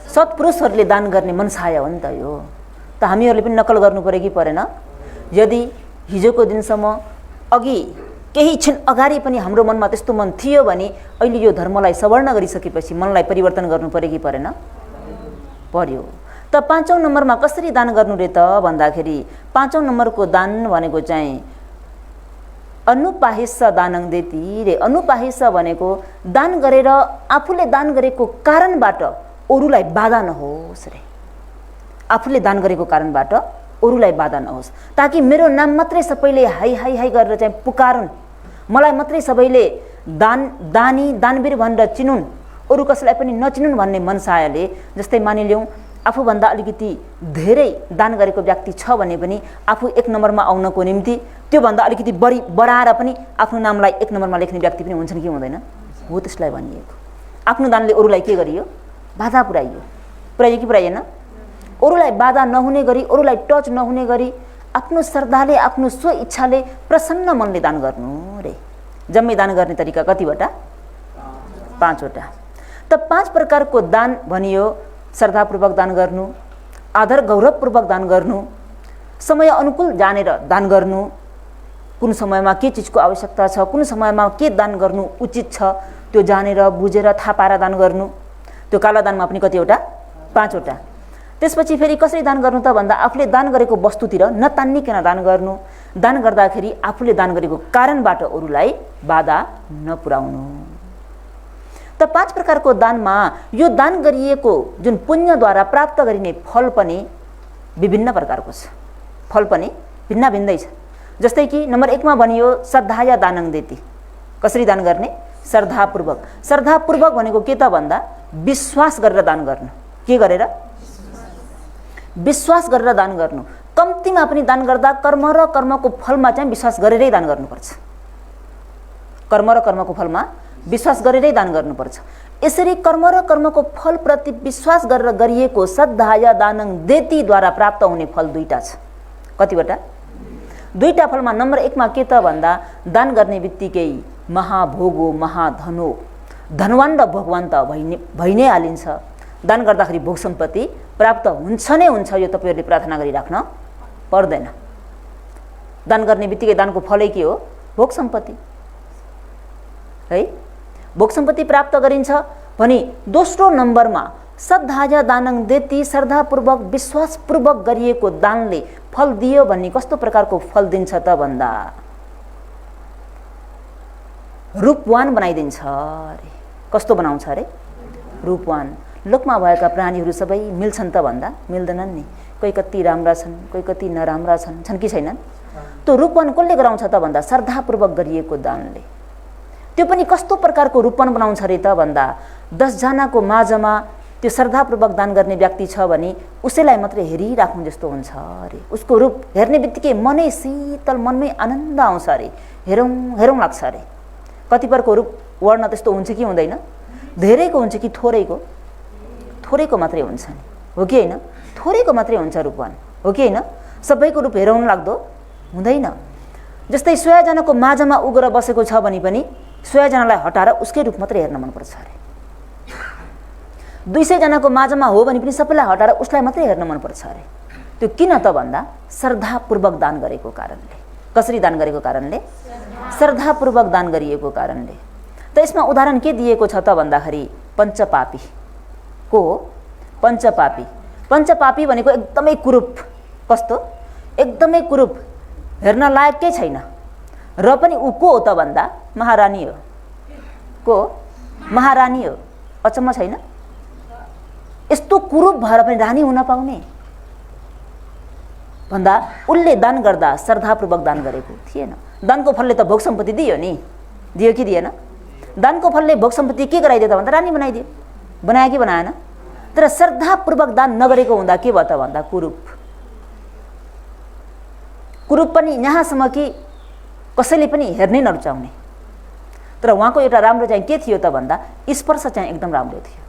सत्पुरुषहरूले दान गर्ने मनसाय हो नि त यो। त हामीहरूले पनि नकल गर्नु पर्यो कि परेन? यदि हिजोको दिनसम्म अघि केही क्षण अगाडि पनि हाम्रो मनमा त्यस्तो मन थियो भने अहिले यो धर्मलाई सवर्ण गरिसकेपछि मनलाई परिवर्तन गर्नु पर्यो कि परेन? पर्यो। त 5औं नम्बरमा कसरी दान गर्नु रे त भन्दाखेरि 5औं नम्बरको दान भनेको चाहिँ अनुपाहिस दानं देति रे। अनुपाहिस भनेको दान गरेर आफूले दान गरेको कारणबाट अरूलाई बाधा नहोस् रे। आफूले दान गरेको कारणबाट अरूलाई बाधा नहोस्, ताकि मेरो नाम मात्रै सबैले हाई हाई हाई गरेर चाहिँ पुकारुन्, मलाई मात्रै सबैले दानी दानवीर भनेर चिनुन्, अरू कसैलाई पनि नचिनुन् भन्ने मनसायले। जस्तै मानिलिउँ आफूभन्दा अलिकति धेरै दान गरेको व्यक्ति छ भने पनि आफू 1 नम्बरमा आउनको निम्ति त्योभन्दा अलिकति बढी बढाएर पनि आफ्नो नामलाई 1 नम्बरमा लेख्ने व्यक्ति पनि हुन्छन् कि हुँदैन? हो, त्यसलाई भनिएको। आफ्नो दानले अरूलाई के गरियो? बाधा पुर्याइयो। पुर्याइयो कि पुर्याइएन? अरूलाई बाधा नहुने गरी, अरूलाई टच नहुने गरी आफ्नो श्रद्धाले, आफ्नो स्व इच्छाले, प्रसन्न मनले दान गर्नु रे। जम्मै दान गर्ने तरिका कतिवटा? 5 वटा। त 5 प्रकारको दान भनियो। श्रद्धापूर्वक दान गर्नु, आदर गौरवपूर्वक दान गर्नु, समय अनुकूल जानेर दान गर्नु, कुन समयमा के चिजको आवश्यकता छ, कुन समयमा के दान गर्नु उचित छ त्यो जानेर बुझेर थाहा पाएर दान गर्नु। त्यो काला दानमा पनि कतिवटा? 5 वटा। त्यसपछि फेरि कसरी दान गर्नु त भन्दा आफूले दान गरेको वस्तुतिर नतान्निकन दान गर्नु। दान गर्दाखेरि आफूले दान गरेको कारणबाट अरूलाई बाधा नपुर्याउनु। त 5 प्रकारको दानमा यो दान गरिएको जुन पुण्यद्वारा प्राप्त गरिने फल पनि विभिन्न प्रकारको छ, फल पनि भिन्न भिन्दै छ। जस्तै कि नम्बर 1 मा भनियो श्रद्धाया दानं देति। कसरी दान गर्ने? श्रद्धापूर्वक। श्रद्धापूर्वक भनेको के त भन्दा विश्वास गरेर दान गर्नु। के गरेर? विश्वास गरेर दान गर्नु। कम्तीमा पनि दान गर्दा कर्म र कर्मको फलमा चाहिँ विश्वास गरेरै दान गर्नुपर्छ। कर्म र कर्मको फलमा विश्वास गरेरै दान गर्नुपर्छ। यसरी कर्म र कर्मको फलप्रति विश्वास गरेर गरिएको श्रद्धाया दानं देतिद्वारा प्राप्त हुने फल दुईटा छ। कतिवटा? दुईटा फलमा नम्बर 1 मा के त भन्दा दान गर्ने बित्तिकै महाभोगो महाधनो, धनवान र भगवान त भइ नै हालिन्छ। दान गर्दाखेरि भोग सम्पत्ति प्राप्त हुन्छ नै हुन्छ, यो तपाईहरुले प्रार्थना गरिराख्न पर्दैन। दान गर्ने बित्तिकै दानको फलै के हो? भोग सम्पत्ति है। भोग सम्पत्ति प्राप्त गरिन्छ भने दोस्रो नम्बरमा श्रद्धाया दानं देति, श्रद्धापूर्वक विश्वासपूर्वक गरिएको दानले फल दियो भन्ने कस्तो प्रकारको फल दिन्छ त भन्दा रूपवान बनाइदिन्छ अरे। कस्तो बनाउँछ अरे? रूपवान। लोकमा भएका प्राणीहरू सबै मिल्छन् त भन्दा मिल्दैनन् नि। कोही कति राम्रा छन्, कोही कति नराम्रा छन् कि छैनन्? त्यो रूपवान कसले गराउँछ त भन्दा श्रद्धापूर्वक गरिएको दानले। त्यो पनि कस्तो प्रकारको रूपवान बनाउँछ रे त भन्दा 10 जनाको माझमा त्यो श्रद्धापूर्वक दान गर्ने व्यक्ति छ भने उसैलाई मात्रै हेरिराख्नु जस्तो हुन्छ अरे। उसको रूप हेर्ने बित्तिकै मनै शीतल, मनमै आनन्द आउँछ अरे। हेरौँ हेरौँ लाग्छ अरे। कतिपयको रूप वर्ण त्यस्तो हुन्छ कि हुँदैन? धेरैको हुन्छ कि थोरैको? थोरैको मात्रै हुन्छ नि, हो कि हैन? थोरैको मात्रै हुन्छ रूपवान, हो कि हैन? सबैको रूप हेराउन लाग्दो हुँदैन। जस्तै 100 जनाको माझमा उगेर बसेको छ भने पनि 100 जनालाई हटाएर उसकै रूप मात्रै हेर्न मनपर्छ अरे। 200 जनाको माझमा हो भने पनि सबैलाई हटाएर उसलाई मात्रै हेर्न मनपर्छ अरे। त्यो किन त भन्दा श्रद्धापूर्वक दान गरेको कारणले। कसरी दान गरेको कारणले? श्रद्धापूर्वक दान गरिएको कारणले। त यसमा उदाहरण के दिएको छ त भन्दाखेरि पञ्चपापी को हो? पञ्चपापी। पञ्चपापी भनेको एकदमै कुरूप। कस्तो? एकदमै कुरूप, हेर्न लायकै छैन। र पनि ऊ को हो त भन्दा महारानी हो। को? महारानी हो। अचम्म छैन? यस्तो कुरूप भएर पनि रानी हुन पाउने भन्दा उसले दान गर्दा श्रद्धापूर्वक दान गरेको थिएन। दानको फलले त भोग सम्पत्ति दियो नि, दियो कि दिएन? दानको फलले भोग सम्पत्ति के गराइदियो त भन्दा रानी बनाइदियो। बनायो कि बनाएन? तर श्रद्धापूर्वक दान नगरेको हुँदा के भयो त भन्दा कुरूप। कुरूप पनि यहाँसम्म कि कसैले पनि हेर्नै नरुचाउने। तर उहाँको एउटा राम्रो चाहिँ के थियो त भन्दा स्पर्श चाहिँ एकदम राम्रो थियो।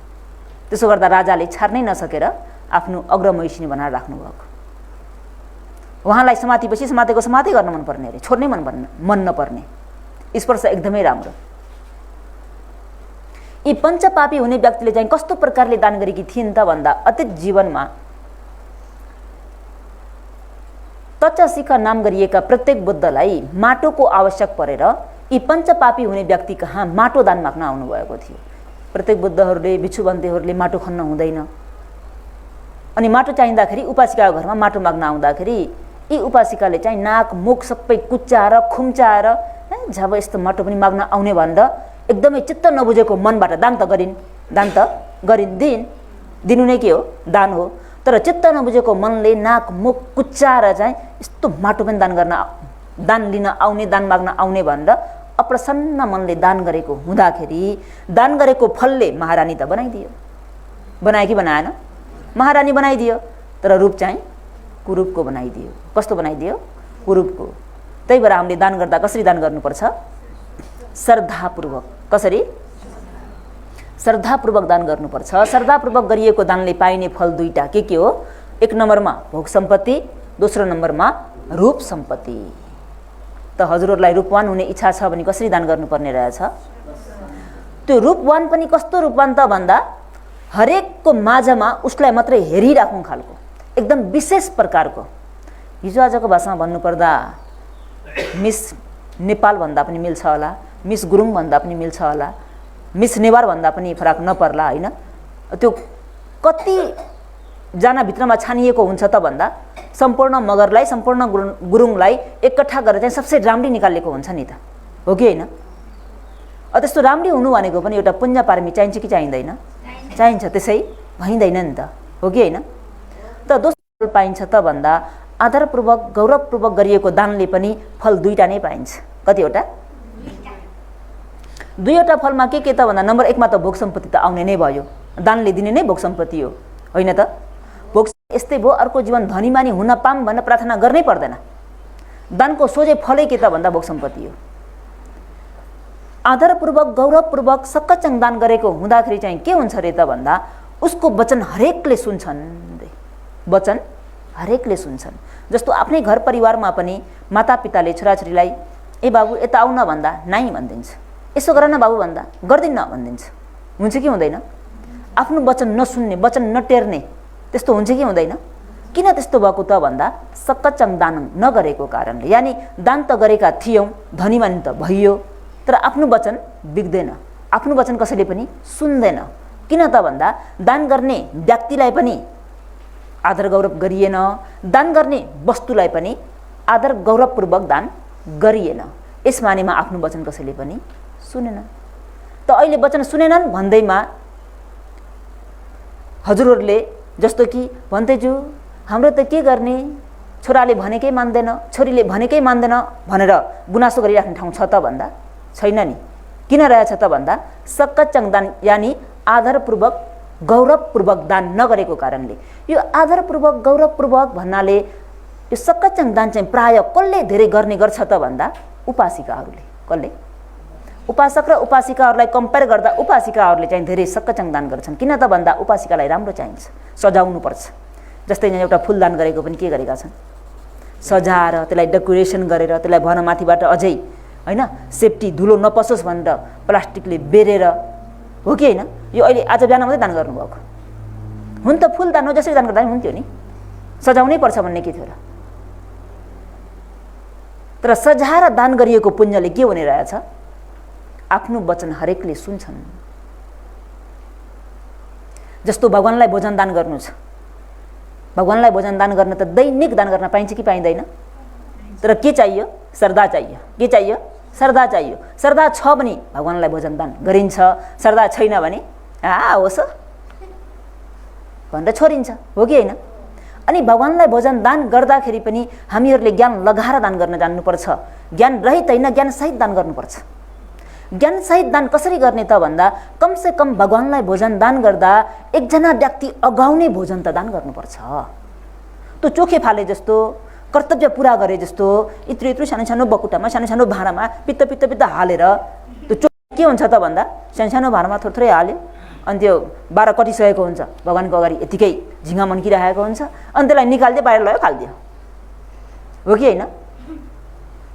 त्यसो गर्दा राजाले छाड्नै नसकेर आफ्नो अग्रमहिषिनी बनाएर राख्नुभएको। उहाँलाई समातेपछि समातेको समातै गर्न मनपर्ने अरे, छोड्नै मन नपर्ने। स्पर्श एकदमै राम्रो। यी पञ्चपापी हुने व्यक्तिले चाहिँ कस्तो प्रकारले दान गरेकी थिइन् त भन्दा अतीत जीवनमा तक्षशिखा नाम गरिएका प्रत्येक बुद्धलाई माटोको आवश्यक परेर यी पञ्चपापी हुने व्यक्ति कहाँ माटो दान माग्न आउनुभएको थियो। प्रत्येक बुद्धहरूले, भिक्षुबन्तीहरूले माटो खन्न हुँदैन। अनि माटो चाहिँदाखेरि उपासिकाको घरमा माटो माग्न आउँदाखेरि यी उपासिकाले चाहिँ नाक मुख सबै कुच्चाएर खुम्चाएर जब यस्तो माटो पनि माग्न आउने भनेर एकदमै चित्त नबुझेको मनबाट दान त गरिन् दिनु नै के हो? दान हो। तर चित्त नबुझेको मनले नाक मुख कुच्चाएर चाहिँ यस्तो माटो पनि दान लिन आउने, दान माग्न आउने भनेर अप्रसन्न मनले दान गरेको हुँदाखेरि दान गरेको फलले महारानी त बनाइदियो। बनायो कि बनाएन? महारानी बनाइदियो। तर रूप चाहिँ कुरूपको बनाइदियो। कस्तो बनाइदियो? कुरूपको। त्यही भएर हामीले दान गर्दा कसरी दान गर्नुपर्छ? श्रद्धापूर्वक। कसरी? श्रद्धापूर्वक दान गर्नुपर्छ। श्रद्धापूर्वक गरिएको दानले पाइने फल दुईटा के हो? 1 नम्बरमा भोग सम्पत्ति, दोस्रो नम्बरमा रूप सम्पत्ति। त हजुरहरूलाई रूपवान हुने इच्छा छ भने कसरी दान गर्नुपर्ने रहेछ? त्यो रूपवान पनि कस्तो रूपवान त भन्दा हरेकको माझमा उसलाई मात्रै हेरिराख्नु खालको, एकदम विशेष प्रकारको। हिजो आजको भाषामा भन्नुपर्दा मिस नेपाल भन्दा पनि मिल्छ होला, मिस गुरुङ भन्दा पनि मिल्छ होला, मिस नेवार भन्दा पनि फरक नपर्ला हैन। त्यो कति जना भित्रमा छानिएको हुन्छ त भन्दा सम्पूर्ण मगरलाई सम्पूर्ण गुरुङलाई एकट्ठा गरेर चाहिँ सबसे राम्री निकालेको हुन्छ नि त, हो कि होइन? त्यस्तो राम्री हुनु भनेको पनि एउटा पुण्य पारमी चाहिन्छ कि चाहिँदैन? चाहिन्छ, त्यसै भइँदैन नि त, हो कि होइन? त दोस्रो पाइन्छ त भन्दा आदरपूर्वक गौरवपूर्वक गरिएको दानले पनि फल दुईटा नै पाइन्छ। कतिवटा? दुईवटा फलमा के त भन्दा नम्बर 1 मा त भोग सम्पत्ति त आउने नै भयो, दानले दिने नै भोग सम्पत्ति हो, होइन त? भोग यस्तै भयो, अर्को जीवन धनीमानी हुन पाऊँ भनेर प्रार्थना गर्नै पर्दैन। दानको सोझै फलै के त भन्दा भोग सम्पत्ति हो। आदरपूर्वक गौरवपूर्वक सक्कचङ दान गरेको हुँदाखेरि चाहिँ के हुन्छ रे त भन्दा उसको वचन हरेकले सुन्छन्, वचन हरेकले सुन्छन्। जस्तो आफ्नै घर परिवारमा पनि मातापिताले छोराछोरीलाई ए बाबु यता आउन भन्दा नाइ भनिदिन्छ, यसो गर न बाबु भन्दा गर्दिन्न भनिदिन्छ, हुन्छ कि हुँदैन? आफ्नो वचन नसुन्ने, वचन नटेर्ने, त्यस्तो हुन्छ कि हुँदैन? किन त्यस्तो भएको त भन्दा सक्कचङ दान नगरेको कारणले। यानि दान त गरेका थियौँ, धनीमानी त भइयो, तर आफ्नो वचन बिग्दैन, आफ्नो वचन कसैले पनि सुन्दैन। किन त भन्दा दान गर्ने व्यक्तिलाई पनि आदर गौरव गरिएन, दान गर्ने वस्तुलाई पनि आदर गौरवपूर्वक दान गरिएन। यस मानेमा आफ्नो वचन कसैले पनि सुनेन। त अहिले वचन सुनेनन् भन्दैमा हजुरहरूले जस्तो कि भन्दैछु हाम्रो त के गर्ने, छोराले भनेकै मान्दैन, छोरीले भनेकै मान्दैन भनेर गुनासो गरिराख्ने ठाउँ छ त भन्दा छैन नि। किन रहेछ त भन्दा सक्कचङ दान यानि आदरपूर्वक गौरवपूर्वक दान नगरेको कारणले। यो आदरपूर्वक गौरवपूर्वक भन्नाले यो सक्कचङ दान चाहिँ प्राय कसले धेरै गर्ने गर्छ त भन्दा उपासिकाहरूले। कसले? उपासक र उपासिकाहरूलाई कम्पेयर गर्दा उपासिकाहरूले चाहिँ धेरै सक्कचङ दान गर्छन्। किन त भन्दा उपासिकालाई राम्रो चाहिन्छ, सजाउनु पर्छ। जस्तै यहाँ एउटा फुलदान गरेको पनि के गरेका छन्, सजाएर त्यसलाई डेकोरेसन गरेर त्यसलाई भन माथिबाट अझै होइन सेफ्टी धुलो नपसोस् भनेर प्लास्टिकले बेरेर, हो कि होइन? यो अहिले आज बिहान मात्रै दान गर्नुभएको हुन त फुल दान हो, जसरी दान गर्दा पनि हुन्थ्यो नि, सजाउनै पर्छ भन्ने के थियो र? तर सजाएर दान गरिएको पुण्यले के हुने रहेछ, आफ्नो वचन हरेकले सुन्छन्। जस्तो भगवानलाई भोजन दान गर्नु छ, भगवानलाई भोजन दान गर्न त दैनिक दान गर्न पाइन्छ कि पाइँदैन? तर के चाहियो? श्रद्धा चाहियो। के चाहियो? श्रद्धा चाहियो। श्रद्धा छ भने भगवानलाई भोजन दान गरिन्छ, श्रद्धा छैन भने होस् भनेर छोडिन्छ, हो कि होइन? अनि भगवानलाई भोजन दान गर्दाखेरि पनि हामीहरूले ज्ञान लगाएर दान गर्न जान्नुपर्छ। ज्ञान रहित होइन, ज्ञान सहित दान गर्नुपर्छ। ज्ञान सहित दान कसरी गर्ने त भन्दा कमसे कम भगवानलाई भोजन दान गर्दा एकजना व्यक्ति अगाउने भोजन त दान गर्नुपर्छ। त्यो चोखे फाले जस्तो, कर्तव्य पुरा गरे जस्तो यत्रु यत्रु सानो सानो बकुटामा सानो सानो भाँडामा पित्त हालेर त्यो चोखे के हुन्छ त भन्दा सानो सानो भाँडामा थोरै हाल्यो, अनि त्यो 12 कटिसकेको हुन्छ, भगवानको अगाडि यतिकै झिङ्गा मन्किरहेको हुन्छ, अनि त्यसलाई निकाल्दै बाहिर लयो खालिदियो, हो कि होइन?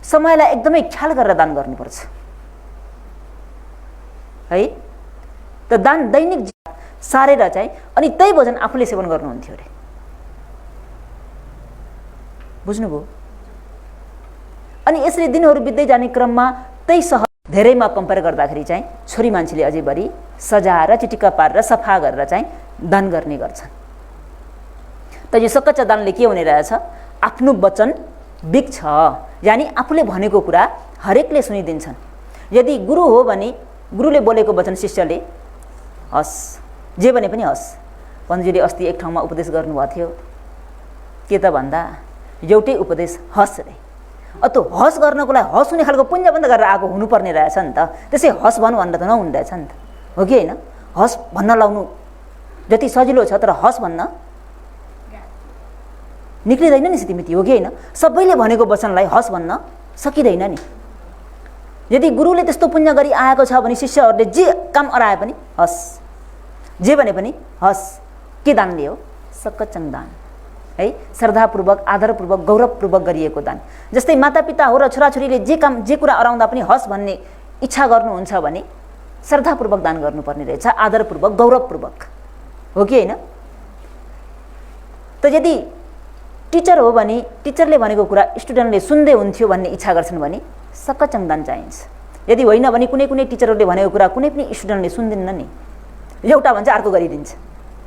समयलाई एकदमै ख्याल गरेर दान गर्नुपर्छ है। त दान दैनिक सारेर चाहिँ अनि त्यही भोजन आफूले सेवन गर्नुहुन्थ्यो अरे, बुझ्नुभयो? अनि यसरी दिनहरू बित्दै जाने क्रममा त्यही सहर धेरैमा कम्पेयर गर्दाखेरि चाहिँ छोरी मान्छेले अझै बढी सजाएर चिटिक्का पारेर सफा गरेर चाहिँ दान गर्ने गर्छन्। त यो सक्कच दानले के हुने रहेछ, आफ्नो वचन बिग्छ, यानि आफूले भनेको कुरा हरेकले सुनिदिन्छन्। यदि गुरु हो भने गुरुले बोलेको वचन शिष्यले हस्, जे भने पनि हस्। पन्जुले अस्ति एक ठाउँमा उपदेश गर्नुभएको थियो, के त भन्दा एउटै उपदेश हस् रे, त्यो हस् गर्नको लागि हस् हुने खालको पुण्य बन्द गरेर आएको हुनुपर्ने रहेछ नि त। त्यसै हस् भन्नु भनेर त नहुने रहेछ नि त, हो कि होइन? हस् भन्न लाउनु जति सजिलो छ, तर हस् भन्न निक्लिँदैन नि सितिमिति, हो कि होइन? सबैले भनेको वचनलाई हस् भन्न सकिँदैन नि। यदि गुरुले त्यस्तो पुण्य गरी आएको छ भने शिष्यहरूले जे काम अराए पनि हस्, जे भने पनि हस्। के दानले हो? सक्कचङ दान है, श्रद्धापूर्वक आदरपूर्वक गौरवपूर्वक गरिएको दान। जस्तै मातापिता हो र छोराछोरीले जे काम जे कुरा अराउँदा पनि हस् भन्ने इच्छा गर्नुहुन्छ भने श्रद्धापूर्वक दान गर्नुपर्ने रहेछ, आदरपूर्वक गौरवपूर्वक, हो कि होइन? त यदि टिचर हो भने टिचरले भनेको कुरा स्टुडेन्टले सुन्दै हुन्थ्यो भन्ने इच्छा गर्छन् भने सक्कचङ दान चाहिन्छ। यदि होइन भने कुनै कुनै टिचरहरूले भनेको कुरा कुनै पनि स्टुडेन्टले सुन्दिन्न नि, एउटा भन्छ अर्को गरिदिन्छ,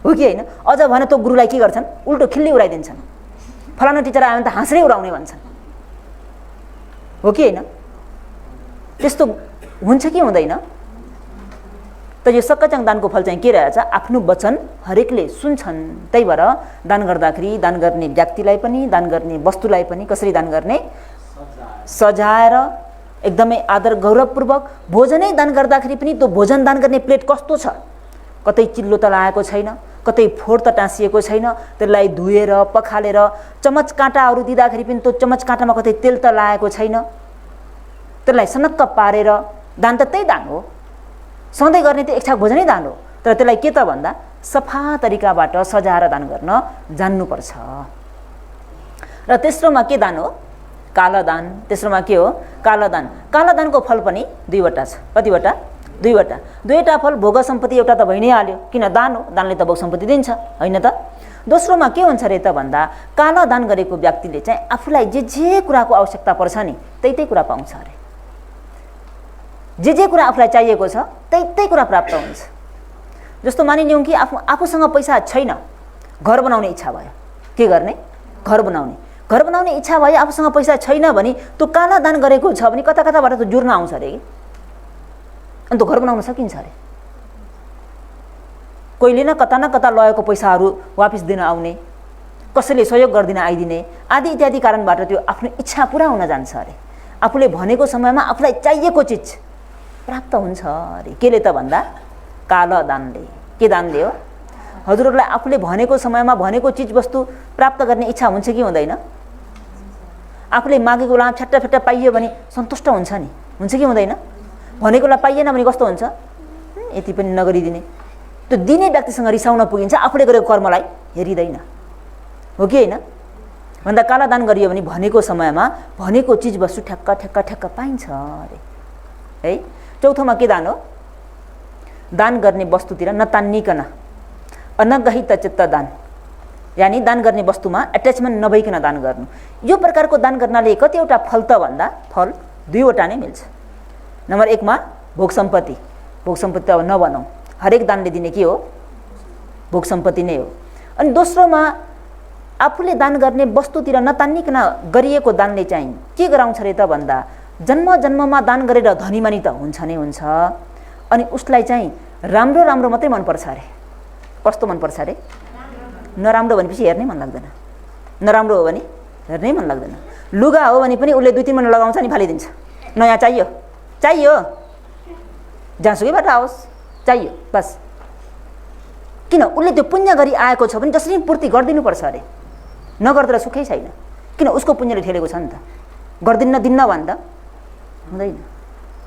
हो कि होइन? अझ भने त्यो गुरुलाई के गर्छन्, उल्टो खिल्ली उडाइदिन्छन्, फलाना टिचर आयो भने त हाँस्रै उडाउने भन्छन्, हो कि होइन? त्यस्तो हुन्छ कि हुँदैन? त यो सक्कचाङ दानको फल चाहिँ के रहेछ? आफ्नो वचन हरेकले सुन्छन्। त्यही भएर दान गर्दाखेरि दान गर्ने व्यक्तिलाई पनि, दान गर्ने वस्तुलाई पनि कसरी दान गर्ने? सजाएर, एकदमै आदर गौरवपूर्वक। भोजनै दान गर्दाखेरि पनि त्यो भोजन दान गर्ने प्लेट कस्तो छ? कतै चिल्लो त लागेको छैन, कतै फोहोर त टाँसिएको छैन, त्यसलाई धुएर पखालेर चमच काँटाहरू दिँदाखेरि पनि त्यो चमच काँटामा कतै तेल त लागेको छैन, त्यसलाई सनक्क पारेर। दान त त्यही दान हो, सधैँ गर्ने त एक छाक भोजनै दान हो, तर त्यसलाई के त भन्दा सफा तरिकाबाट सजाएर दान गर्न जान्नुपर्छ। र तेस्रोमा के दान हो? काला दान। तेस्रोमा के हो? काला दान। काला दानको फल पनि दुईवटा छ। कतिवटा? दुईवटा। दुईवटा फल। भोग सम्पत्ति एउटा त भइ नै हाल्यो, किन? दान हो, दानले त भोग सम्पत्ति दिन्छ, होइन त? दोस्रोमा के हुन्छ रे त भन्दा काला दान गरेको व्यक्तिले चाहिँ आफूलाई जे जे कुराको आवश्यकता पर्छ नि त्यही कुरा पाउँछ अरे। जे कुरा आफूलाई चाहिएको छ त्यही कुरा प्राप्त हुन्छ। जस्तो मानिलिउँ कि आफूसँग पैसा छैन, घर बनाउने इच्छा भयो, के गर्ने? घर बनाउने। घर बनाउने इच्छा भयो, आफूसँग पैसा छैन भने त्यो काला दान गरेको छ भने कता कताबाट त जुर्न आउँछ अरे कि, अनि त घर बनाउन सकिन्छ अरे। कोहीले न कता लगेको पैसाहरू वापिस दिन आउने, कसैले सहयोग गरिदिन आइदिने आदि इत्यादि कारणबाट त्यो आफ्नो इच्छा पुरा हुन जान्छ अरे। आफूले भनेको समयमा आफूलाई चाहिएको चिज प्राप्त हुन्छ अरे। केले त भन्दा काला दानले। के दानले हो? हजुरहरूलाई आफूले भनेको समयमा भनेको चिज वस्तु प्राप्त गर्ने इच्छा हुन्छ कि हुँदैन? आफूले मागेको बेलामा फ्याट्टा पाइयो भने सन्तुष्ट हुन्छ नि, हुन्छ कि हुँदैन? भनेको बेला पाइएन भने कस्तो हुन्छ? यति पनि नगरिदिने। त्यो दिने व्यक्तिसँग रिसाउन पुगिन्छ, आफूले गरेको कर्मलाई हेरिँदैन, हो कि होइन? भन्दा काला दान गरियो भने भनेको समयमा भनेको चिज वस्तु ठ्याक्क पाइन्छ अरे, है। चौथोमा के दान हो? दान गर्ने वस्तुतिर नतान्निकन अनगहित चित्त दान, यानी दान गर्ने वस्तुमा एट्याचमेन्ट नभइकन दान गर्नु। यो प्रकारको दान गर्नाले कतिवटा फल त भन्दा फल दुईवटा नै मिल्छ। नम्बर 1 मा भोग सम्पत्ति। भोग सम्पत्ति अब नभनौँ, हरेक दानले दिने के हो? भोग सम्पत्ति नै हो। अनि दोस्रोमा आफूले दान गर्ने वस्तुतिर नतान्निकन गरिएको दानले चाहिँ के गराउँछ रे त भन्दा जन्ममा दान गरेर धनीमानी त हुन्छ नै हुन्छ, अनि उसलाई चाहिँ राम्रो मात्रै मनपर्छ अरे। कस्तो मनपर्छ अरे? नराम्रो भनेपछि हेर्नै मन लाग्दैन, नराम्रो हो भने हेर्नै मन लाग्दैन। लुगा हो भने पनि उसले 2-3 महिना लगाउँछ नि फालिदिन्छ, नयाँ चाहियो जहाँसुकैबाट आओस् चाहियो बस। किन? उसले त्यो पुण्य गरी आएको छ भने जसरी पूर्ति गरिदिनुपर्छ अरे, नगर्दा सुखै छैन। किन? उसको पुण्यले ठेलेको छ नि त। गर्दिन्न भन्दा हुँदैन,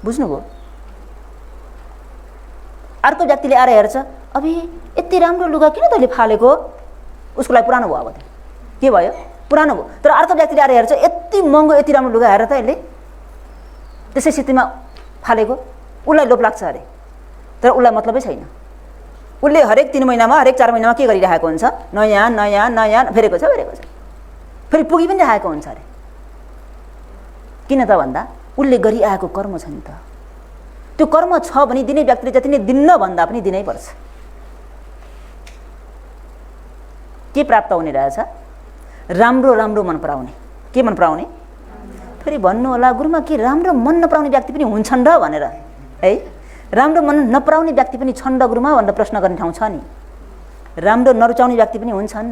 बुझ्नुभयो? अर्को व्यक्तिले आएर हेर्छ, अबे यति राम्रो लुगा किन तैँले फालेको? उसको लागि पुरानो भयो, अब त के भयो? पुरानो भयो। तर अर्को व्यक्तिले आएर हेर्छ, यति महँगो यति राम्रो लुगा हेर त यसले, त्यसै स्थितिमा फालेको, उसलाई लोभ लाग्छ अरे। तर उसलाई मतलबै छैन। उसले हरेक 3 महिनामा हरेक 4 महिनामा के गरिरहेको हुन्छ? नयाँ फेरेको छ, फेरि पुगी पनि राखेको हुन्छ अरे। किन त भन्दा उसले गरिआएको कर्म छ नि त। त्यो कर्म छ भने दिने व्यक्तिले जति नै दिन्न भन्दा पनि दिनै पर्छ। के प्राप्त हुने रहेछ? राम्रो मन पराउने। के मन पराउने? फेरि भन्नु होला, गुरुमा के राम्रो मन नपराउने व्यक्ति पनि हुन्छन् र भनेर, है? राम्रो मन नपराउने व्यक्ति पनि छन् र गुरुमा भनेर प्रश्न गर्ने ठाउँ छ नि। राम्रो नरुचाउने व्यक्ति पनि हुन्छन्,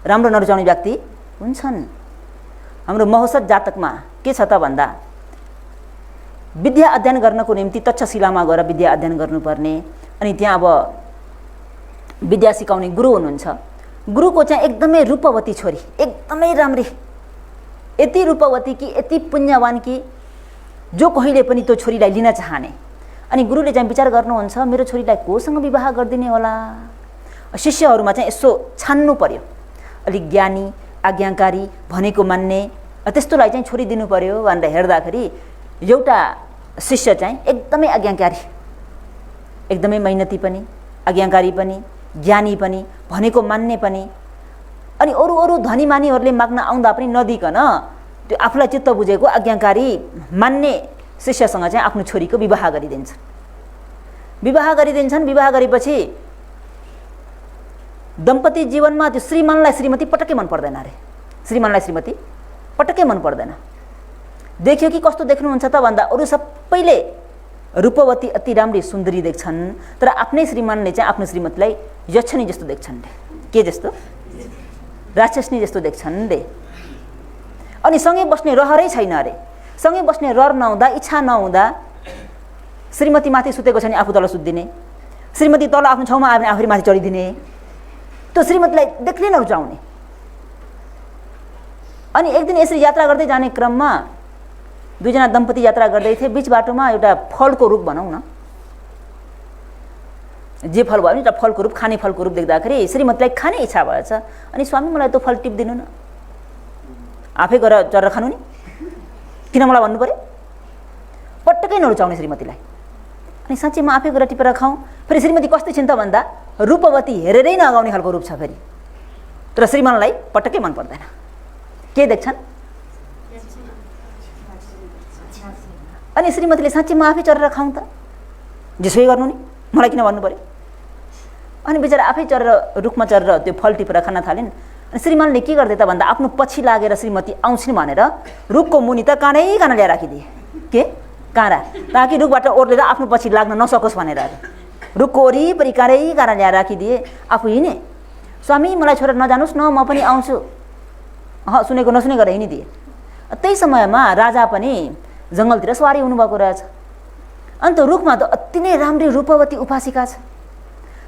राम्रो नरुचाउने व्यक्ति हुन्छन्। हाम्रो महौसत जातकमा के छ त भन्दा विद्या अध्ययन गर्नको निम्ति तक्षशिलामा गएर विद्या अध्ययन गर्नुपर्ने, अनि त्यहाँ अब विद्या सिकाउने गुरु हुनुहुन्छ। गुरुको चाहिँ एकदमै रूपवती छोरी, एकदमै राम्री, यति रूपवती कि यति पुण्यवान कि जो कहिले पनि त्यो छोरीलाई लिन चाहने। अनि गुरुले चाहिँ विचार गर्नुहुन्छ, मेरो छोरीलाई कोसँग विवाह गरिदिने होला? शिष्यहरूमा चाहिँ यसो छान्नु पर्यो, अलिक ज्ञानी, आज्ञाकारी, भनेको मान्ने, त्यस्तोलाई चाहिँ छोरी दिनु पर्यो भनेर हेर्दाखेरि एउटा शिष्य चाहिँ एकदमै आज्ञाकारी, एकदमै मेहनती पनि, आज्ञाकारी पनि, ज्ञानी पनि, भनेको मान्ने पनि, अनि अरू धनीमानीहरूले माग्न आउँदा पनि नदिकन त्यो आफूलाई चित्त बुझेको आज्ञाकारी मान्ने शिष्यसँग चाहिँ आफ्नो छोरीको विवाह गरिदिन्छन्। विवाह गरेपछि दम्पति जीवनमा त्यो श्रीमानलाई श्रीमती पटक्कै मन पर्दैन अरे। श्रीमानलाई श्रीमती पटक्कै मन पर्दैन। देख्यो कि कस्तो देख्नुहुन्छ त भन्दा अरू सबैले रूपवती अति राम्री सुन्दरी देख्छन्, तर आफ्नै श्रीमानले चाहिँ आफ्नो श्रीमतीलाई यक्षनी जस्तो देख्छन् रे। के जस्तो? राक्षसनी जस्तो देख्छन् रे। अनि सँगै बस्ने रहरै छैन अरे। सँगै बस्ने रहर नहुँदा, इच्छा नहुँदा श्रीमती माथि सुतेको छ भने आफू तल सुत्दिने, श्रीमती तल आफ्नो छेउमा आयो भने आफूले माथि चढिदिने, त्यो श्रीमतीलाई देख्नै नरुचाउने। अनि एक दिन यसरी यात्रा गर्दै जाने क्रममा दुईजना दम्पति यात्रा गर्दै थिए। बीच बाटोमा एउटा फलको रुख भनौँ न, जे फल भयो नि एउटा फलको रूप, खाने फलको रूप देख्दाखेरि श्रीमतीलाई खाने इच्छा भएछ। अनि स्वामी मलाई त्यो फल टिप्दिनु न, आफै गएर चरेर खानु नि, किन मलाई भन्नु पर्यो? पटक्कै नरुचाउने श्रीमतीलाई। अनि साँच्चै म आफै गएर टिपेर खाउँ। फेरि श्रीमती कस्तै छिन् त भन्दा रूपवती हेरेरै नअगाउने खालको रूप छ फेरि, तर श्रीमानलाई पटक्कै मन पर्दैन। के देख्छन्? अनि श्रीमतीले साँच्चै म आफै चरेर खाउँ त, जेसै गर्नु नि, मलाई किन भन्नु पर्यो? अनि बिचरा आफै चरेर रुखमा चरेर त्यो फल टिपेर खान थालिन्। अनि श्रीमानले के गर्दै त भन्दा आफ्नो पछि लागेर श्रीमती आउँछिन् भनेर रुखको मुनि त काँडै काँडा ल्याएर राखिदिए। के काँडा? ताकि रुखबाट ओर्लेर आफ्नो पछि लाग्न नसकोस् भनेर रुखको वरिपरि काँडै काँडा ल्याएर राखिदिए। आफू हिँडे, स्वामी मलाई छोडेर नजानुस् न, म पनि आउँछु। सुनेको नसुने गरेर हिँडिदिए। त्यही समयमा राजा पनि जङ्गलतिर सवारी हुनुभएको रहेछ। अनि त्यो रुखमा त अति नै राम्री रूपवती उपासिका छ।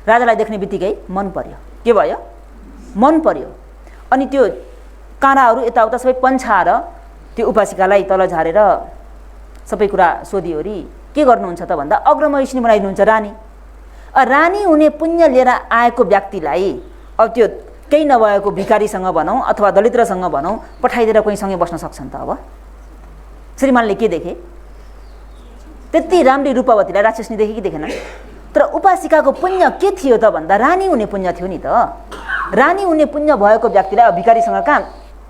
राजालाई देख्ने बित्तिकै मन पर्यो। के भयो? मन पर्यो। अनि त्यो काँडाहरू यताउता सबै पन्छाएर त्यो उपासिकालाई तल झारेर सबै कुरा सोधिओरी के गर्नुहुन्छ त भन्दा अग्रमहिषिनी बनाइदिनुहुन्छ रानी। रानी हुने पुण्य लिएर आएको व्यक्तिलाई अब त्यो केही नभएको भिखारीसँग भनौँ अथवा दलिद्रसँग भनौँ पठाइदिएर कोहीसँगै बस्न सक्छन् त? अब श्रीमानले के देखे? त्यति राम्री रूपवतीलाई राक्षसनी देखे कि देखेन? तर उपासिकाको पुण्य के थियो त भन्दा रानी हुने पुण्य थियो नि त। रानी हुने पुण्य भएको व्यक्तिलाई अब भिखारीसँग कहाँ